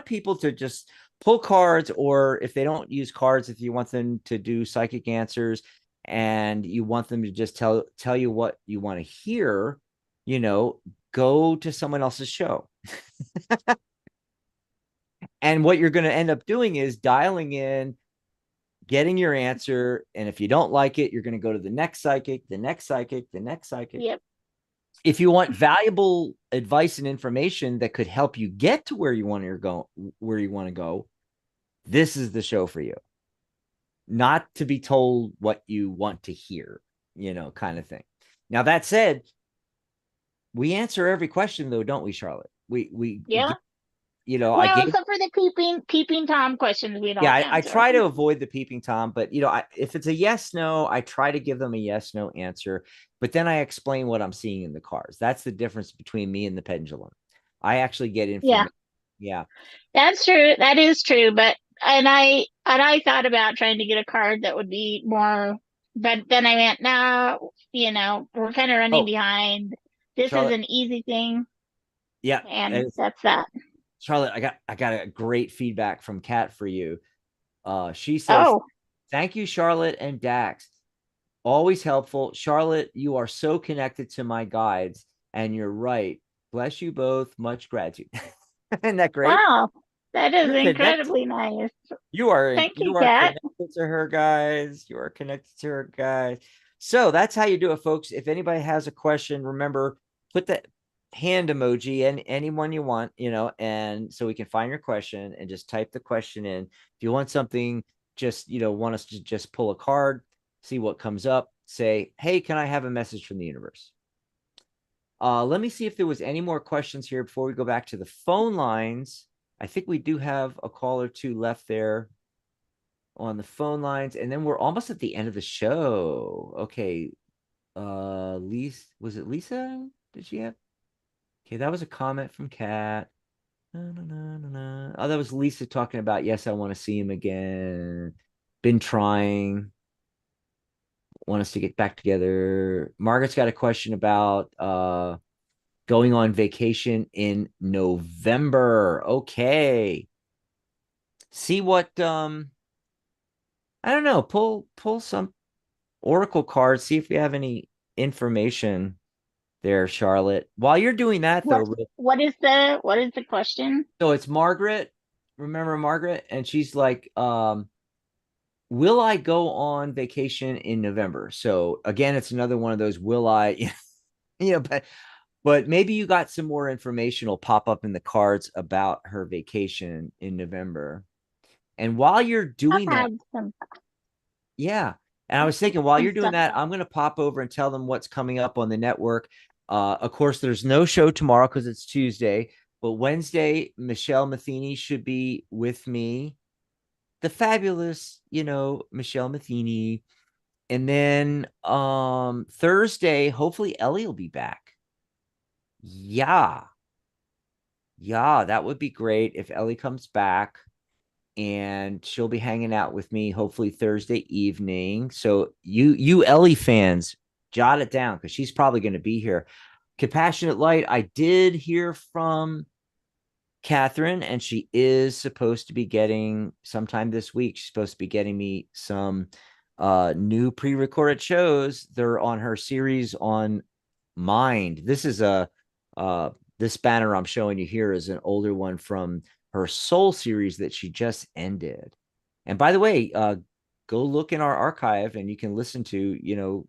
people to just pull cards, or if they don't use cards, if you want them to do psychic answers and you want them to just tell you what you want to hear, go to someone else's show. And what you're going to end up doing is dialing in, getting your answer, and if you don't like it, you're going to go to the next psychic, the next psychic, the next psychic. Yep. If you want valuable advice and information that could help you get to where you want to go, this is the show for you. Not to be told what you want to hear, kind of thing. Now, that said, we answer every question though, don't we, Charlotte? Yeah. Well, except for the peeping Tom questions, we don't. Yeah, I try to avoid the peeping Tom, but if it's a yes no, I try to give them a yes no answer. But then I explain what I'm seeing in the cards. That's the difference between me and the pendulum. I actually get information. Yeah, that's true. That is true. But I thought about trying to get a card that would be more, but then I went, no, we're kind of running behind. This is an easy thing. Yeah, and that's that. Charlotte, I got a great feedback from Kat for you. She says, thank you, Charlotte and Dax. Always helpful. Charlotte, you are so connected to my guides, and you're right. Bless you both. Much gratitude. Isn't that great? Wow, that is incredibly nice. You are connected to her guys. You are connected to her guys. So that's how you do it, folks. If anybody has a question, remember, put that hand emoji and anyone you want, and so we can find your question and just type the question in. If you want something, just, want us to just pull a card, see what comes up, say, hey, can I have a message from the universe? Let me see if there was any more questions here before we go back to the phone lines. I think we do have a call or two left there on the phone lines, and then we're almost at the end of the show. Okay. Lisa, was it Lisa? Did she have? Okay, that was a comment from Kat. Oh, that was Lisa talking about, yes, I want to see him again. Been trying. Want us to get back together. Margaret's got a question about going on vacation in November. Okay. See what I don't know. Pull some oracle cards. See if we have any information there, Charlotte. While you're doing that, though, what is the question? So it's Margaret. Remember Margaret? And she's like, will I go on vacation in November? So again, it's another one of those will I, but maybe you got some more information will pop up in the cards about her vacation in November. And while you're doing that, yeah. And I was thinking, while you're doing that, I'm going to pop over and tell them what's coming up on the network. Of course, there's no show tomorrow because it's Tuesday, but Wednesday, Michelle Matheny should be with me. The fabulous, Michelle Matheny. And then Thursday, hopefully Ellie will be back. Yeah, that would be great if Ellie comes back. And she'll be hanging out with me hopefully Thursday evening. So you Ellie fans, jot it down because she's probably going to be here. Compassionate Light, I did hear from Catherine, and she is supposed to be getting sometime this week. She's supposed to be getting me some new pre-recorded shows. They're on her series on Mind. This is this banner I'm showing you here is an older one from her Soul series that she just ended. And by the way, go look in our archive and you can listen to,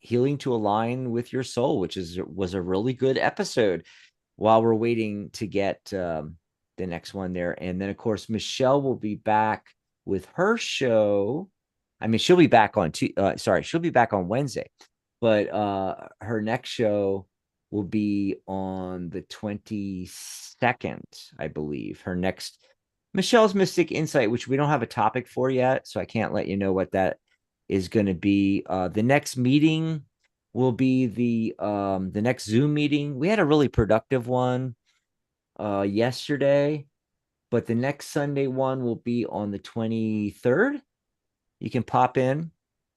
Healing to Align with Your Soul, which was a really good episode while we're waiting to get the next one there. And then, of course, Michelle will be back with her show. I mean, she'll be back on she'll be back on Wednesday, but her next show will be on the 22nd, I believe. Her next Michelle's Mystic Insight, which we don't have a topic for yet, so I can't let you know what that is going to be. The next meeting will be the next Zoom meeting. We had a really productive one yesterday, but the next Sunday one will be on the 23rd. You can pop in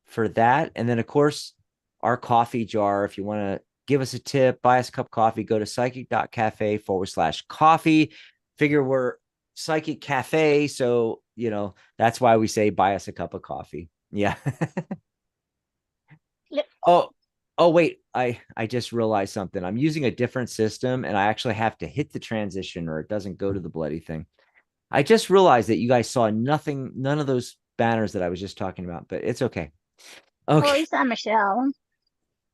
for that. And then, of course, our coffee jar, if you want to give us a tip, buy us a cup of coffee, go to psychic.cafe/coffee. Figure we're Psychic Cafe, so that's why we say buy us a cup of coffee. Yeah. Yep. Oh wait, I just realized something. I'm using a different system and I actually have to hit the transition or it doesn't go to the bloody thing. I just realized that you guys saw none of those banners that I was just talking about, but it's okay. Well, Okay. you saw Michelle.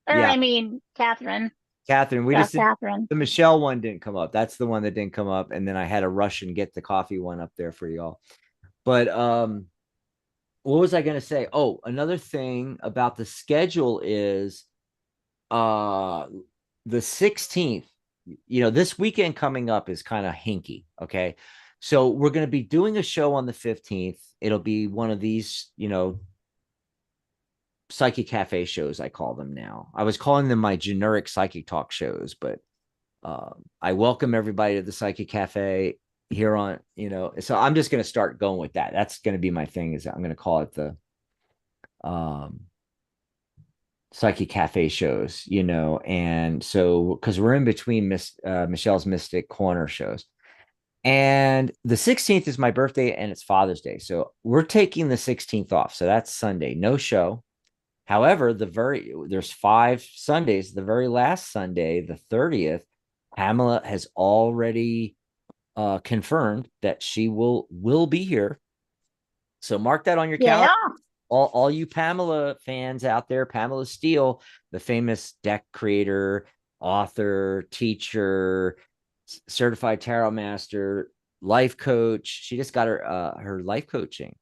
Or Yeah. I mean, Catherine. Catherine, Catherine. the Michelle one didn't come up. That's the one that didn't come up. And then I had to rush and get the coffee one up there for y'all. But what was I going to say? Oh, another thing about the schedule is the 16th. This weekend coming up is kind of hinky. Okay. So we're going to be doing a show on the 15th. It'll be one of these, Psychic Cafe shows, I call them now. I was calling them my generic psychic talk shows, but I welcome everybody to the Psychic Cafe here on, so I'm just going to start going with that. That's going to be my thing, is I'm going to call it the Psychic Cafe shows, and so because we're in between Michelle's Mystic Corner shows. And the 16th is my birthday and it's Father's Day. So we're taking the 16th off. So that's Sunday, no show. However, there's 5 Sundays. The very last Sunday, the 30th, Pamela has already confirmed that she will be here. So mark that on your calendar. All you Pamela fans out there, Pamela Steele, the famous deck creator, author, teacher, certified tarot master, life coach. She just got her life coaching,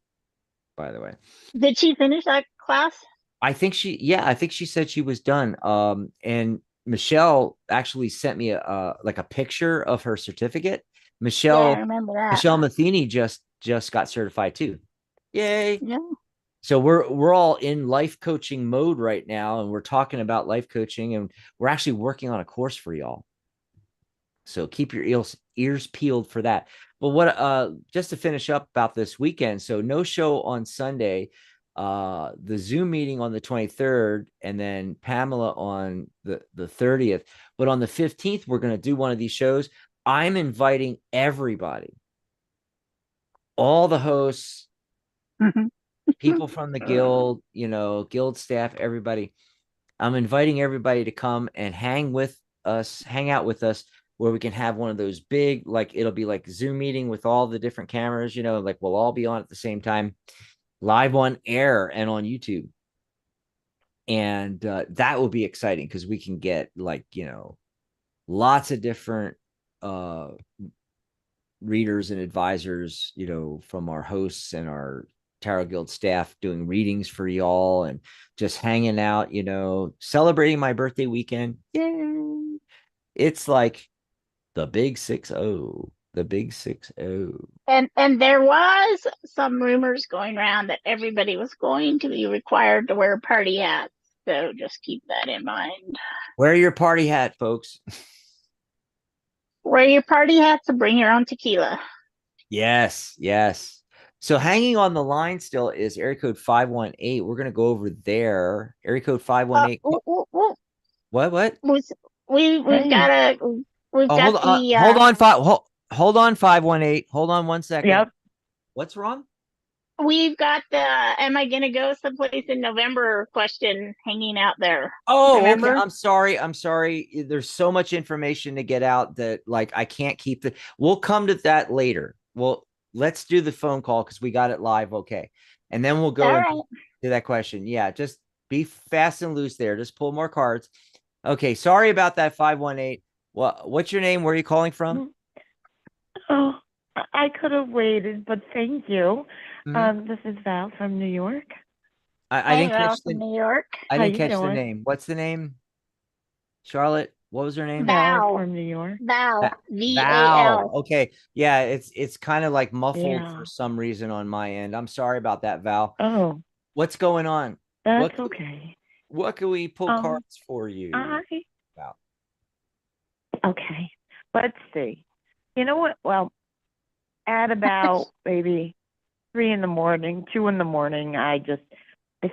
by the way. Did she finish that class? I think she said she was done. And Michelle actually sent me a picture of her certificate. Yeah, I remember that. Michelle Matheny just got certified too. Yay. Yeah. So we're all in life coaching mode right now, and we're talking about life coaching, and we're actually working on a course for y'all. So keep your ears peeled for that. But what just to finish up about this weekend, so no show on Sunday, the Zoom meeting on the 23rd, and then Pamela on the 30th. But on the 15th, we're going to do one of these shows. I'm inviting everybody, all the hosts, people from the guild, guild staff, everybody. I'm inviting everybody to come and hang out with us, where we can have one of those big, it'll be like Zoom meeting with all the different cameras, we'll all be on at the same time, live on air and on YouTube. And that will be exciting because we can get lots of different readers and advisors, from our hosts and our Tarot Guild staff doing readings for y'all and just hanging out, celebrating my birthday weekend. Yay! It's like the big 6-0, the big 6-0. And there was some rumors going around that everybody was going to be required to wear party hats. So just keep that in mind. Wear your party hat, folks. Wear your party hats and bring your own tequila. Yes. So hanging on the line still is area code 518. We're going to go over there. Area code 518. What? We've got a... Hold on, 518. Hold on 1 second. Yep. What's wrong? we've got the "Am I gonna go someplace in November" question hanging out there. Oh, okay. Remember? I'm sorry. I'm sorry. There's so much information to get out that like I can't keep the. We'll come to that later. Well, let's do the phone call because we got it live. Okay, and then we'll All go into right. that question. Yeah, just be fast and loose there. Just pull more cards. Okay. Sorry about that. 518. Well, what's your name? Where are you calling from? Oh, I could have waited, but thank you. Mhm. This is Val from New York. I Hey, didn't Val catch from the. New York. I How didn't you catch the doing? name. What's the name? Charlotte. What was her name? Val Val. from New York. Val. Val. VAL. Okay. Yeah, it's kind of like muffled for Yeah. some reason on my end. I'm sorry about that, Val. Oh, What's going on? that's What okay. what can we pull Um, cards for you, I Val? okay. Let's see. You know what? Well, at about maybe 3 in the morning, 2 in the morning, I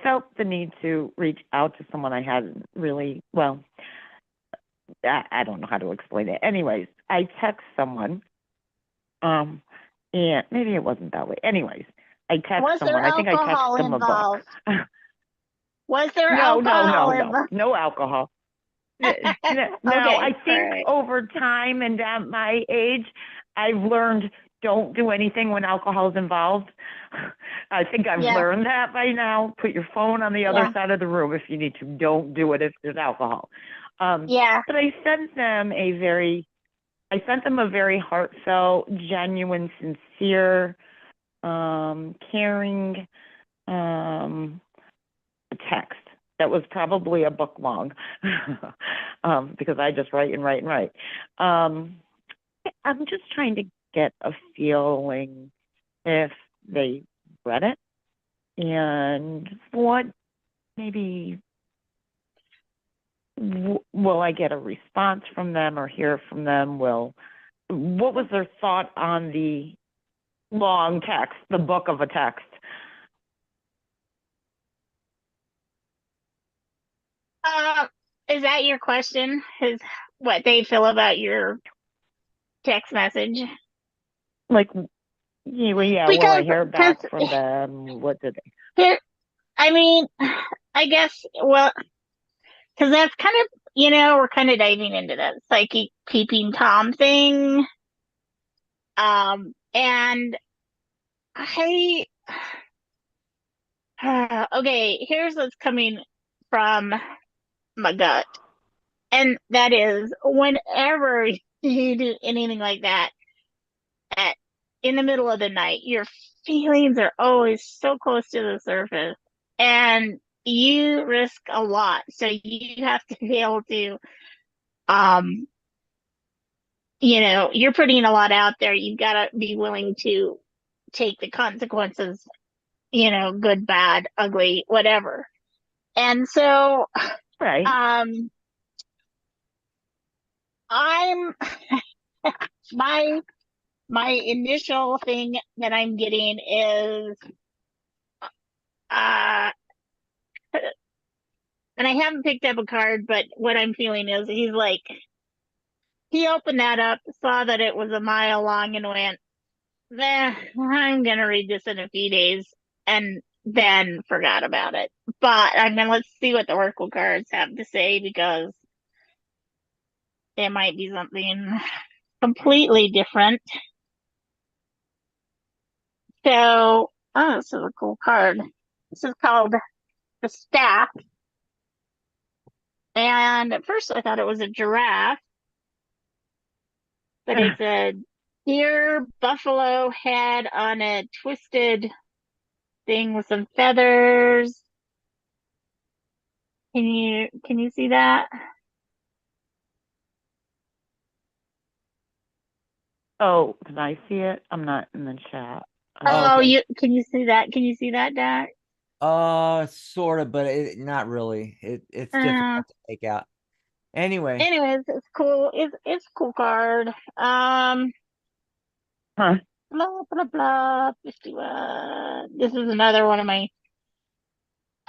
felt the need to reach out to someone I hadn't really well. I don't know how to explain it. Anyways, I text someone. Um, and maybe it wasn't that way. Anyways, I text Was there someone. I think I text alcohol them a book. involved? Was there No, no, alcohol no, no, involved? no alcohol. No, I Okay. All think right. over time and at my age, I've learned don't do anything when alcohol is involved. I think I've Yeah. learned that by now. Put your phone on the other Yeah. side of the room if you need to. Don't do it if there's alcohol. Yeah. But I sent them a very heartfelt, genuine, sincere, caring text that was probably a book long because I just write and write and write. I'm just trying to get a feeling if they read it and what maybe will I get a response from them or hear from them? What was their thought on the long text, the book of a text? Uh, is that your question? Is what they feel about your text message? Like, yeah, well, yeah, will I hear Because back from them? What did they? here, I mean, I guess, well, because that's kind of, we're kind of diving into that psychic peeping Tom thing. And I, okay, here's what's coming from my gut. And that is whenever you do anything like that at in the middle of the night, your feelings are always so close to the surface and you risk a lot. So you have to be able to um you're putting a lot out there. You've got to be willing to take the consequences, good, bad, ugly, whatever. And so Right. um I'm my my initial thing that I'm getting is uh and I haven't picked up a card, but what I'm feeling is he's like he opened that up, saw that it was a mile long and went, I'm gonna read this in a few days and then forgot about it. But I mean let's see what the Oracle cards have to say because it might be something completely different. So this is a cool card. This is called the Staff. And at first I thought it was a giraffe, but it's a deer buffalo head on a twisted thing with some feathers. Can you see that? Oh, can I see it? I'm not in the chat. Oh, Oh, okay. you can you see that? Can you see that, Dak? Sort of, but not really. It's Uh, difficult to make out. Anyway, anyways, it's cool. It's a cool card. Huh. Blah blah blah. 51. This is another one of my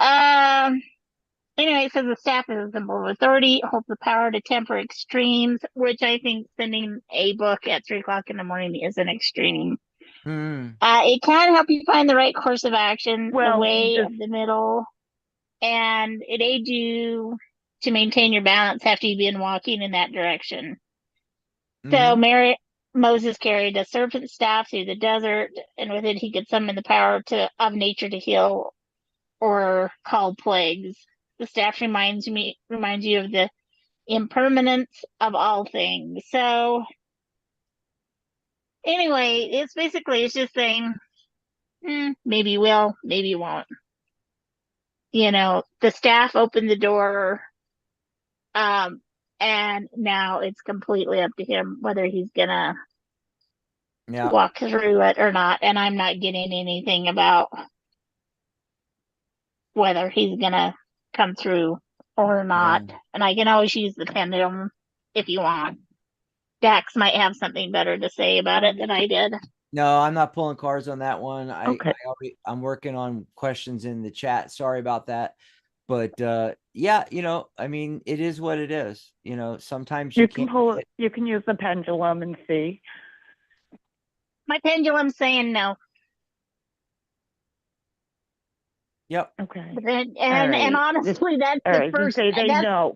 um. Anyway, it says the staff is a symbol of authority, holds the power to temper extremes, which I think sending a book at 3 o'clock in the morning is an extreme. Mm. It can help you find the right course of action, the Well, way just of the middle, and it aids you to maintain your balance after you've been walking in that direction. So Hmm. Moses carried a serpent staff through the desert, and with it he could summon the power of nature to heal or call plagues. The staff reminds you of the impermanence of all things. So anyway, it's just saying, maybe you will, maybe you won't. The staff opened the door, um, and now it's completely up to him whether he's gonna Yeah. walk through it or not. And I'm not getting anything about whether he's gonna come through or Yeah. not. And I can always use the pendulum if you want. Dax might have something better to say about it than I did. No, I'm not pulling cards on that one. okay. I'm working on questions in the chat. Sorry about that. But yeah, I mean, it is what it is. Sometimes you You can can't pull it. You can use the pendulum and see. My pendulum's saying no. Yep. Okay. But then, All and right. honestly, that's All the right. Just first. say they That's know.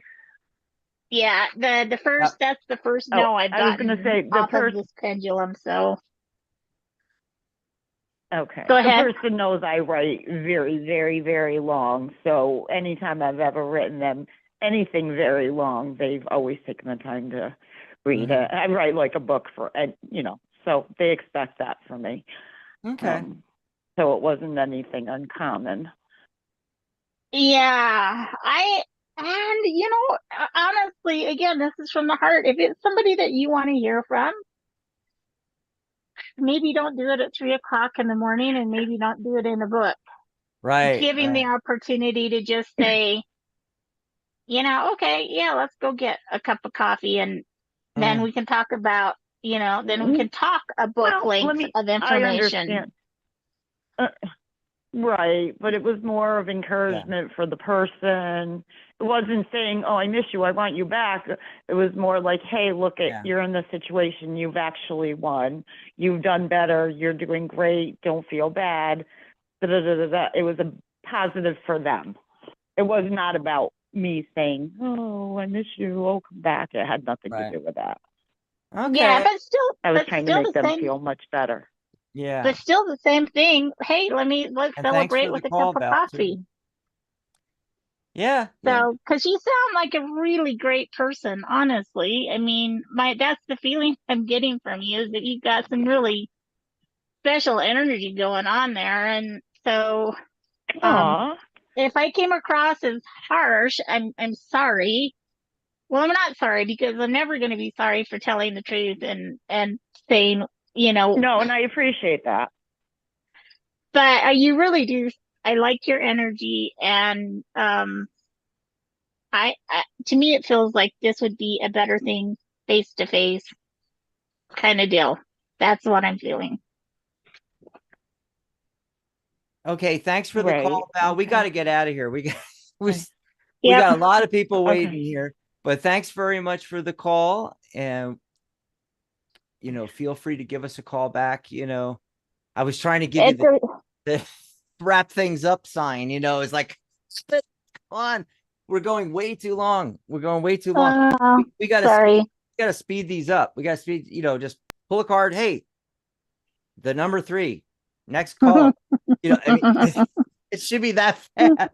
yeah. The first. Yep. That's the first Oh, no I've I was going to gotten say the off of person. this pendulum. So Okay. go The ahead. person knows I write very, very, very long. So anytime I've ever written them anything very long, they've always taken the time to read it. I write like a book so they expect that from me. Okay. So it wasn't anything uncommon. Yeah, honestly, again, this is from the heart. If it's somebody that you want to hear from, maybe don't do it at 3 o'clock in the morning, and maybe don't do it in a book. Right. Give him the Right. opportunity to just say, okay, yeah, let's go get a cup of coffee, and then Mm. we can talk about, then we can talk a book Well, length of I information. understand. Uh, right, but it was more of Yeah. encouragement for the person. It wasn't saying, "Oh, I miss you. I want you back." It was more like, "Hey, look, Yeah. you're in this situation. You've actually won. You've done better. You're doing great. Don't feel bad." Da, da, da, da, da. It was a positive for them. It was not about me saying, "Oh, I miss you. Oh, come back." It had nothing to Right. do with that. Yeah, Okay. I was but trying to still make the them same, feel much better. Yeah. but still the same thing. Hey, let's And thanks celebrate for the with a cup call, of Val, too. coffee. Yeah. Yeah. So, because you sound like a really great person, honestly. I mean, that's the feeling I'm getting from you is that you've got some really special energy going on there. And so, Aw. if I came across as harsh, I'm sorry. Well, I'm not sorry because I'm never going to be sorry for telling the truth and saying, No, and I appreciate that. but you really do. I like your energy, and to me, it feels like this would be a better thing face to face kind of deal. That's what I'm feeling. Okay. Thanks for the Right. call, Val. We Okay. got to get out of here. We Okay. we Yep. got a lot of people waiting Okay. here, but thanks very much for the call. And feel free to give us a call back. I was trying to give you It's a, the wrap things up sign. It's like, come on, we're going way too long. We're going way too long. We got sorry. to speed these up. We got to speed. Just pull a card. Hey, the number 3, next caller. I mean, it should be that fast.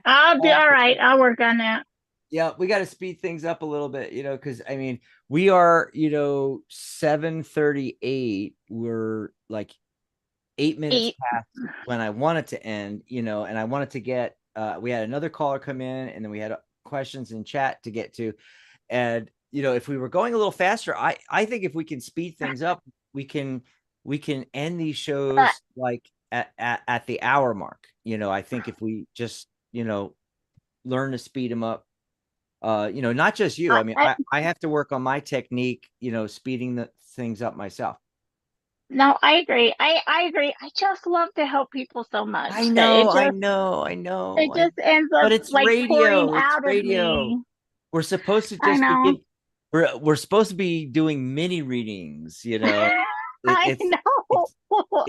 I'll be all right. I'll work on that. Yeah, we got to speed things up a little bit, because I mean, we are, 7:38. We're like 8 minutes past when I wanted to end, and I wanted to get, we had another caller come in, and then we had questions in chat to get to. And, if we were going a little faster, I think if we can speed things up, we can end these shows like at the hour mark. I think if we just, learn to speed them up, not just you. I mean, I have to work on my technique, speeding the things up myself. No, I agree. I agree. I just love to help people so much. I That It know, I just know, I know. it just ends up But it's like pouring radio. It's out of radio. me. We're supposed to I just know. we're supposed to be doing mini readings, It, I it's know.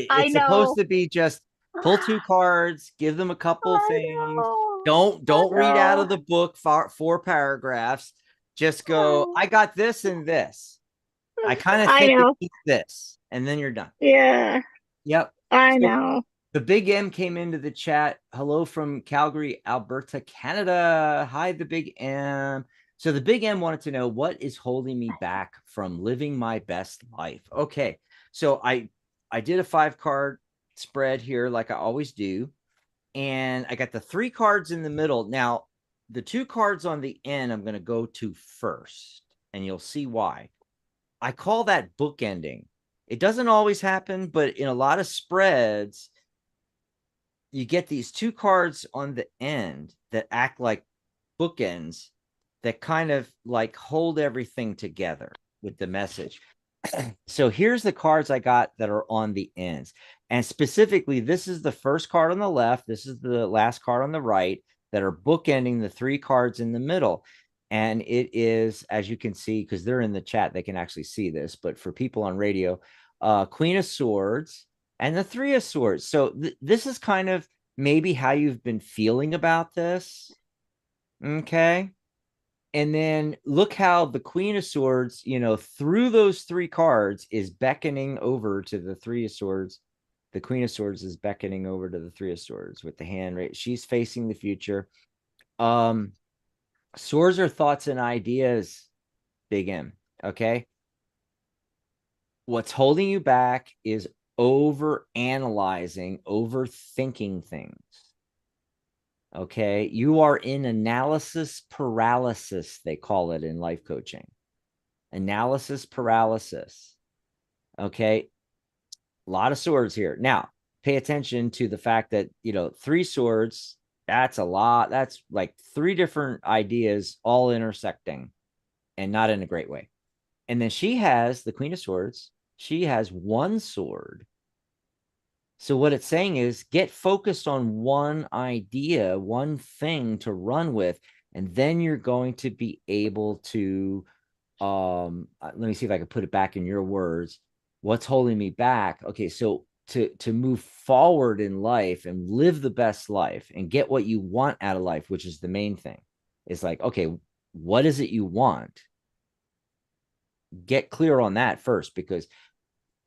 I it's supposed know. to be just pull two cards, give them a couple I things. know. I Don't read out of know. the book four paragraphs. Just go, I got this and this. I kind of I think it know. needs this, and then you're done. Yeah, Yep. I So know. the Big M came into the chat. Hello from Calgary, Alberta, Canada. Hi, the Big M. So the Big M wanted to know, what is holding me back from living my best life? Okay. So I did a 5-card spread here like I always do. And I got the 3 cards in the middle. Now, the 2 cards on the end I'm going to go to first, and you'll see why. I call that bookending. It doesn't always happen, but in a lot of spreads, you get these 2 cards on the end that act like bookends that kind of like hold everything together with the message. So here's the cards I got that are on the ends. And specifically, this is the first card on the left. This is the last card on the right that are bookending the 3 cards in the middle. And it is, as you can see, because they're in the chat, they can actually see this. But for people on radio, Queen of Swords and the 3 of Swords. So this is kind of maybe how you've been feeling about this. Okay. And then look how the Queen of Swords, through those 3 cards is beckoning over to the 3 of Swords. The Queen of Swords is beckoning over to the 3 of Swords with the hand right. She's facing the future. Swords are thoughts and ideas, Big M. Okay. What's holding you back is over analyzing, overthinking things. Okay. You are in analysis paralysis, they call it in life coaching. Analysis paralysis. Okay. A lot of swords here. Now, pay attention to the fact that, 3 swords, that's a lot. That's like 3 different ideas all intersecting and not in a great way. And then she has the Queen of Swords. She has 1 sword. So what it's saying is get focused on one idea, one thing to run with, and then you're going to be able to let me see if I can put it back in your words. What's holding me back? Okay, so to move forward in life and live the best life and get what you want out of life, which is the main thing, is like, okay, what is it you want? Get clear on that first, because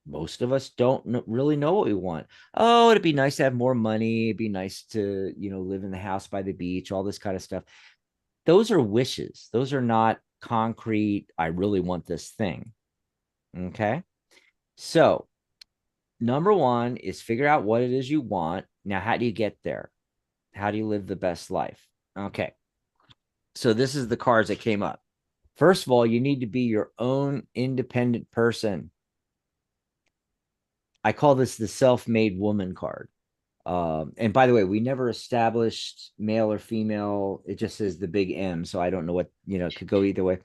most of us don't really know what we want. Oh, it'd be nice to have more money. It'd be nice to, live in the house by the beach, all this kind of stuff. Those are wishes. Those are not concrete, I really want this thing. Okay. So, number 1 is figure out what it is you want. Now, how do you get there? How do you live the best life? Okay. So, this is the cards that came up. First of all, you need to be your own independent person. I call this the self-made woman card. And by the way, we never established male or female. It just says the big M. So I don't know what, it could go either way,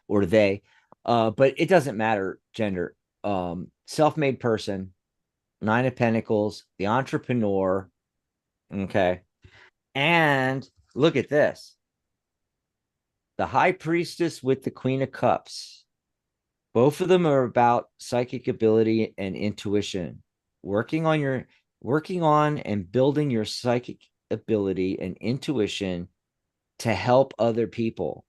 or they. But it doesn't matter gender. Self-made person, 9 of Pentacles, the entrepreneur. Okay. And look at this. The High Priestess with the Queen of Cups. Both of them are about psychic ability and intuition. Working on and building your psychic ability and intuition to help other people.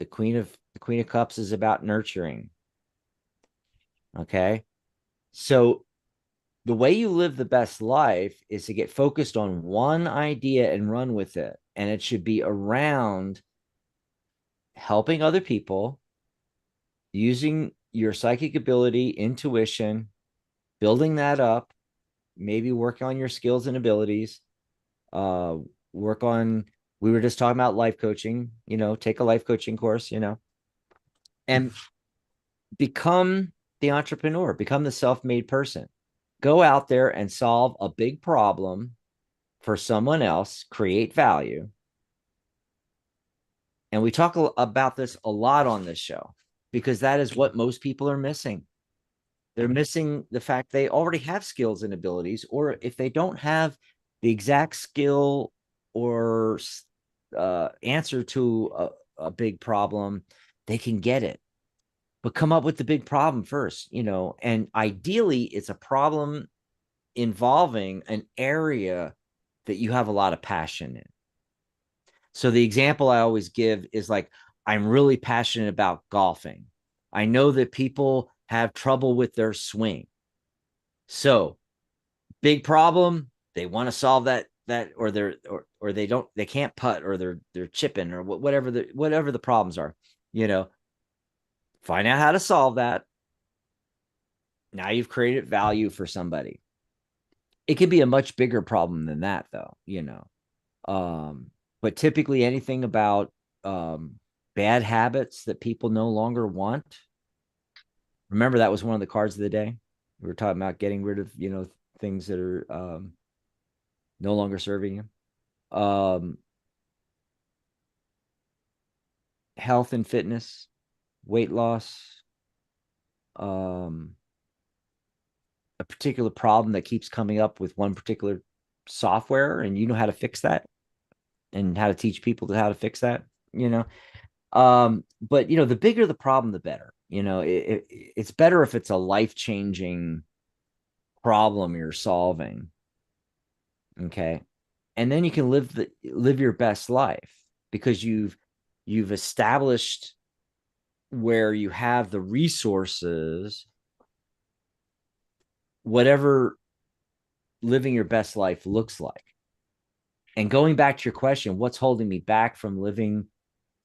The Queen of Cups is about nurturing. Okay. So the way you live the best life is to get focused on one idea and run with it. And it should be around helping other people, using your psychic ability, intuition, building that up, maybe work on your skills and abilities, work on, we were just talking about life coaching, take a life coaching course, and become the entrepreneur, become the self-made person. Go out there and solve a big problem for someone else, create value. And we talk about this a lot on this show because that is what most people are missing. They're missing the fact they already have skills and abilities, or if they don't have the exact skill or answer to a big problem, they can get it. but come up with the big problem first, and ideally it's a problem involving an area that you have a lot of passion in. So the example I always give is like, I'm really passionate about golfing. I know that people have trouble with their swing. So big problem, they want to solve that or or they can't putt, or they're chipping, or whatever the problems are, find out how to solve that. Now you've created value for somebody. It could be a much bigger problem than that, though, but typically anything about bad habits that people no longer want. Remember, that was one of the cards of the day. We were talking about getting rid of, things that are no longer serving you. Health and fitness, weight loss, a particular problem that keeps coming up with one particular software, and you know how to fix that, and how to teach people how to fix that, but the bigger the problem, the better. It's better if it's a life-changing problem you're solving. Okay. And then you can live your best life, because you've established where you have the resources, whatever living your best life looks like. And going back to your question, what's holding me back from living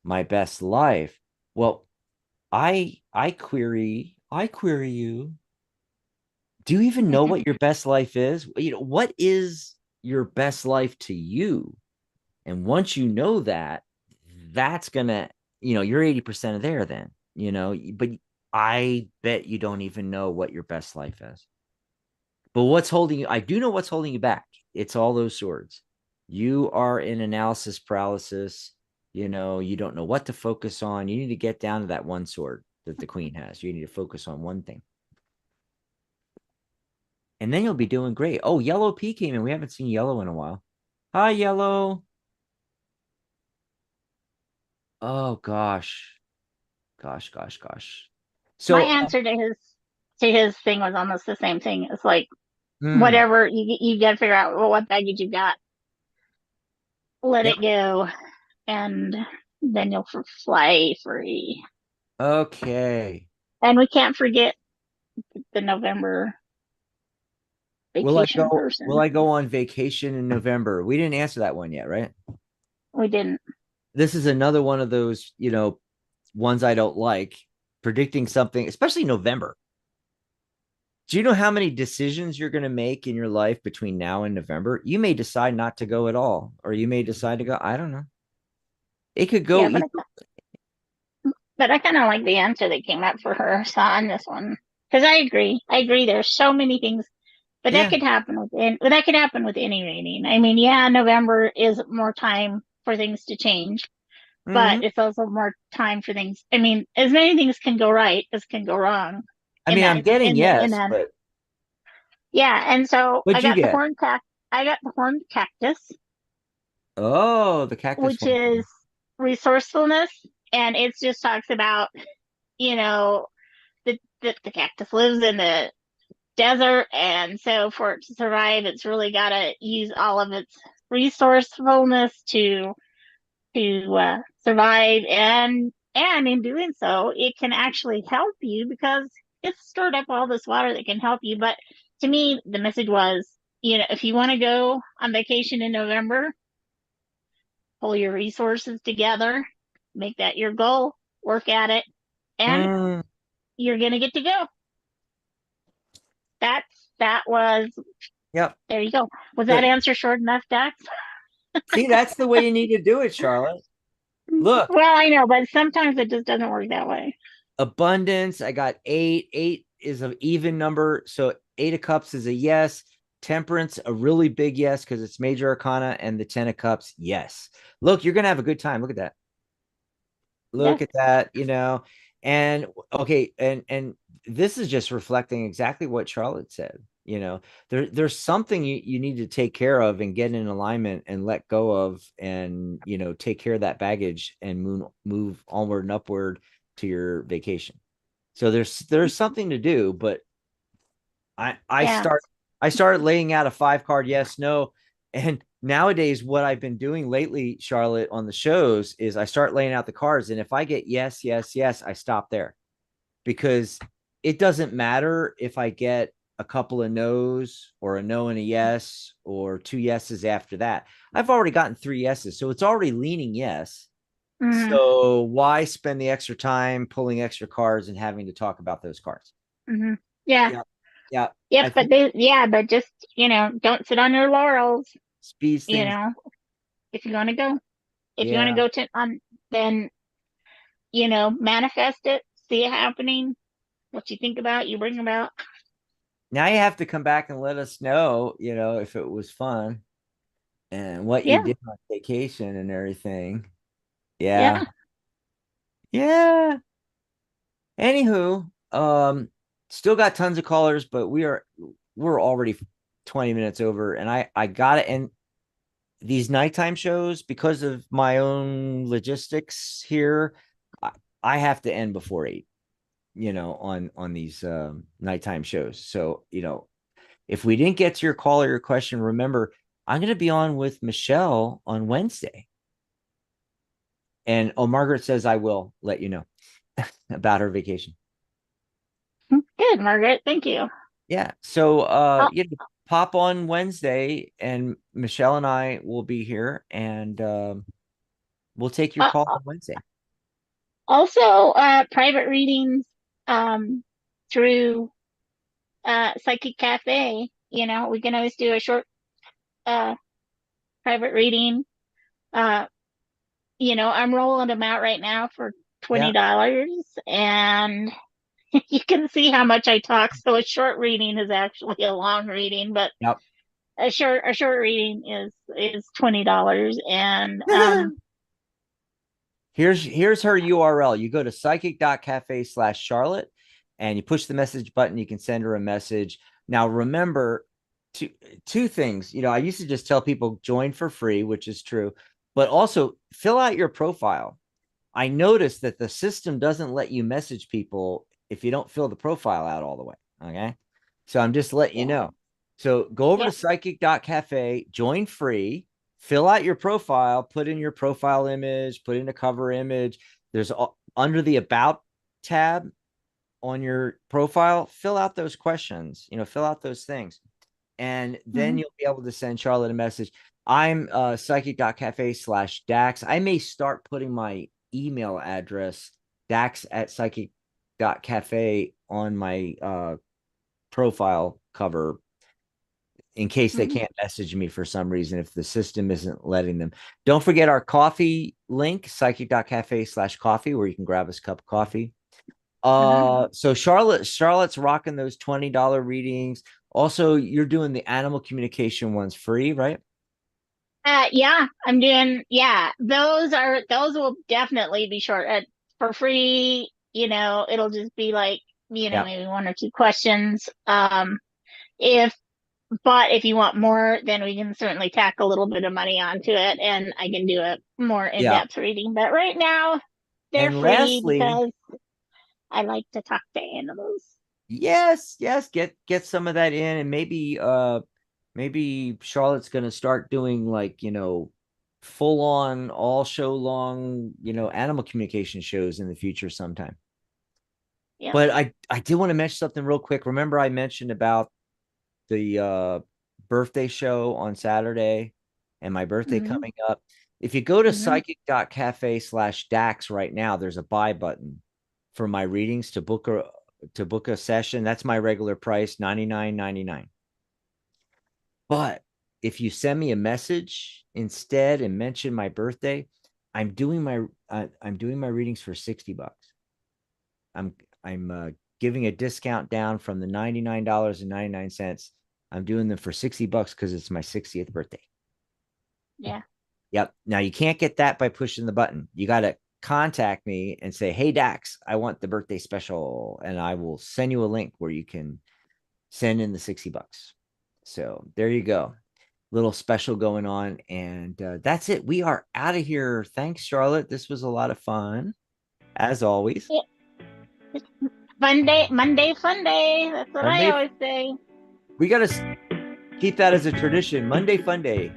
my best life? Well, I query you. Do you even know what your best life is? What is your best life to you? And once you know that, that's gonna, you're 80% of there then, but I bet you don't even know what your best life is. But what's holding you? I do know what's holding you back. It's all those swords. You are in analysis paralysis. You don't know what to focus on. You need to get down to that one sword that the queen has. You need to focus on one thing. And then you'll be doing great. Oh, Yellow P came in. We haven't seen Yellow in a while. Hi, Yellow. Oh, gosh. Gosh. So my answer to his thing was almost the same thing. It's like, hmm, whatever you got to figure out, well, what baggage you got, let yep. it go, and then you'll fly free. Okay. And we can't forget the November vacation Will person. I go on vacation in November? We didn't answer that one yet, right? We didn't. This is another one of those, ones I don't like, predicting something, especially November. Do you know how many decisions you're going to make in your life between now and November? You may decide not to go at all, or you may decide to go. I don't know. It could go Yeah, either. but I kind of like the answer that came up for her on this one, because I agree. There's so many things, but Yeah. that could happen with any reading. I mean, yeah, November is more time for things to change, but Mhm. it's also more time for things. I mean, as many things can go right as can go wrong I mean, I'm getting in yes, that. but Yeah, and so what'd you get? I got the horned cactus, Oh, the cactus which one. is resourcefulness, and it just talks about, you know, the cactus lives in the desert, and so for it to survive, it's really got to use all of its resourcefulness to survive, and in doing so, it can actually help you because it's stored up all this water that can help you. But to me, the message was, if you want to go on vacation in November, pull your resources together, make that your goal, work at it, and Mm, you're gonna get to go. That was yep. There you go. Was that Good. answer short enough, Dax? See, that's the way you need to do it, Charlotte. Look, Well, I know, but sometimes it just doesn't work that way. abundance. I got 8. 8 is an even number. So 8 of cups is a yes. Temperance, a really big yes, because it's major arcana, and the 10 of cups, yes. Look, you're gonna have a good time. Look at that. Yes. Look at that, and okay, and this is just reflecting exactly what Charlotte said. There's something you need to take care of and get in alignment and let go of, and take care of that baggage and move onward and upward to your vacation. So there's something to do, but I Yeah. started laying out a 5 card yes, no. And nowadays, what I've been doing lately, Charlotte, on the shows is I start laying out the cards. And if I get yes, yes, yes, I stop there, because it doesn't matter if I get a couple of no's or a no and a yes or 2 yeses after that. I've already gotten 3 yeses. So it's already leaning yes. Hmm. So why spend the extra time pulling extra cards and having to talk about those cards? Hmm. Yeah. Yeah. Yeah. Yep. I think But just, don't sit on your laurels, speeds you things. know, if you want to go, if you want to Yeah. go to on, then, manifest it, see it happening, what you think about, you bring about. Now you have to come back and let us know, if it was fun and what you Yeah. did on vacation and everything. Yeah. Yeah. Yeah. Anywho, still got tons of callers, but we're already 20 minutes over, and I gotta end these nighttime shows because of my own logistics here. I, I have to end before 8, on these nighttime shows. So, if we didn't get to your call or your question, remember, I'm going to be on with Michelle on Wednesday. And Margaret says I will let you know about her vacation. Good, Margaret. Thank you. Yeah. So Al- pop on Wednesday, and Michelle and I will be here, and we'll take your uh, call on Wednesday. Also, private readings, um, through Psychic Cafe. We can always do a short uh private reading. Uh, I'm rolling them out right now for Yeah. $20, and you can see how much I talk. So a short reading is actually a long reading, but Yep. a short reading is $20, and Here's her URL. You go to psychic.cafe/Charlotte and you push the message button. You can send her a message. Now, remember two things. I used to just tell people join for free, which is true, but also fill out your profile. I noticed that the system doesn't let you message people if you don't fill the profile out all the way. Okay. So I'm just letting you yeah, know. So go over to yeah. psychic.cafe, join free, fill out your profile, put in your profile image, put in a cover image. There's under the about tab on your profile, fill out those questions, fill out those things. And then Hmm. you'll be able to send Charlotte a message. I'm psychic.cafe/Dax. I may start putting my email address, dax@psychic.cafe, on my profile cover in case they Hmm. can't message me for some reason if the system isn't letting them. Don't forget our coffee link, psychic.cafe/coffee, where you can grab us a cup of coffee. Hmm. So Charlotte's rocking those $20 readings. Also, you're doing the animal communication ones free, right? Yeah, I'm doing. Yeah, those will definitely be short, for free. It'll just be like, Yeah. maybe one or two questions. If But if you want more, then we can certainly tack a little bit of money onto it, and I can do a more Yeah. in-depth reading. But right now, they're And free lastly, because I like to talk to animals. yes, yes, get some of that in, and maybe Charlotte's gonna start doing, like, full on all show long, animal communication shows in the future sometime. Yeah. But I did want to mention something real quick. Remember I mentioned about the birthday show on Saturday and my birthday Hmm. coming up. If you go to Hmm. psychic.cafe/Dax right now, there's a buy button for my readings to book a session. That's my regular price, $99.99. But if you send me a message instead and mention my birthday, I'm doing my readings for $60. I'm giving a discount down from the $99.99. I'm doing them for $60 because it's my 60th birthday. Yeah. Yep. Now you can't get that by pushing the button. You got to contact me and say, "Hey Dax, I want the birthday special," and I will send you a link where you can send in the $60. So there you go. Little special going on, and that's it. We are out of here. Thanks, Charlotte. This was a lot of fun, as always. Yeah. Monday fun day. That's what I Monday, always say. we got to keep that as a tradition. Monday Fun Day.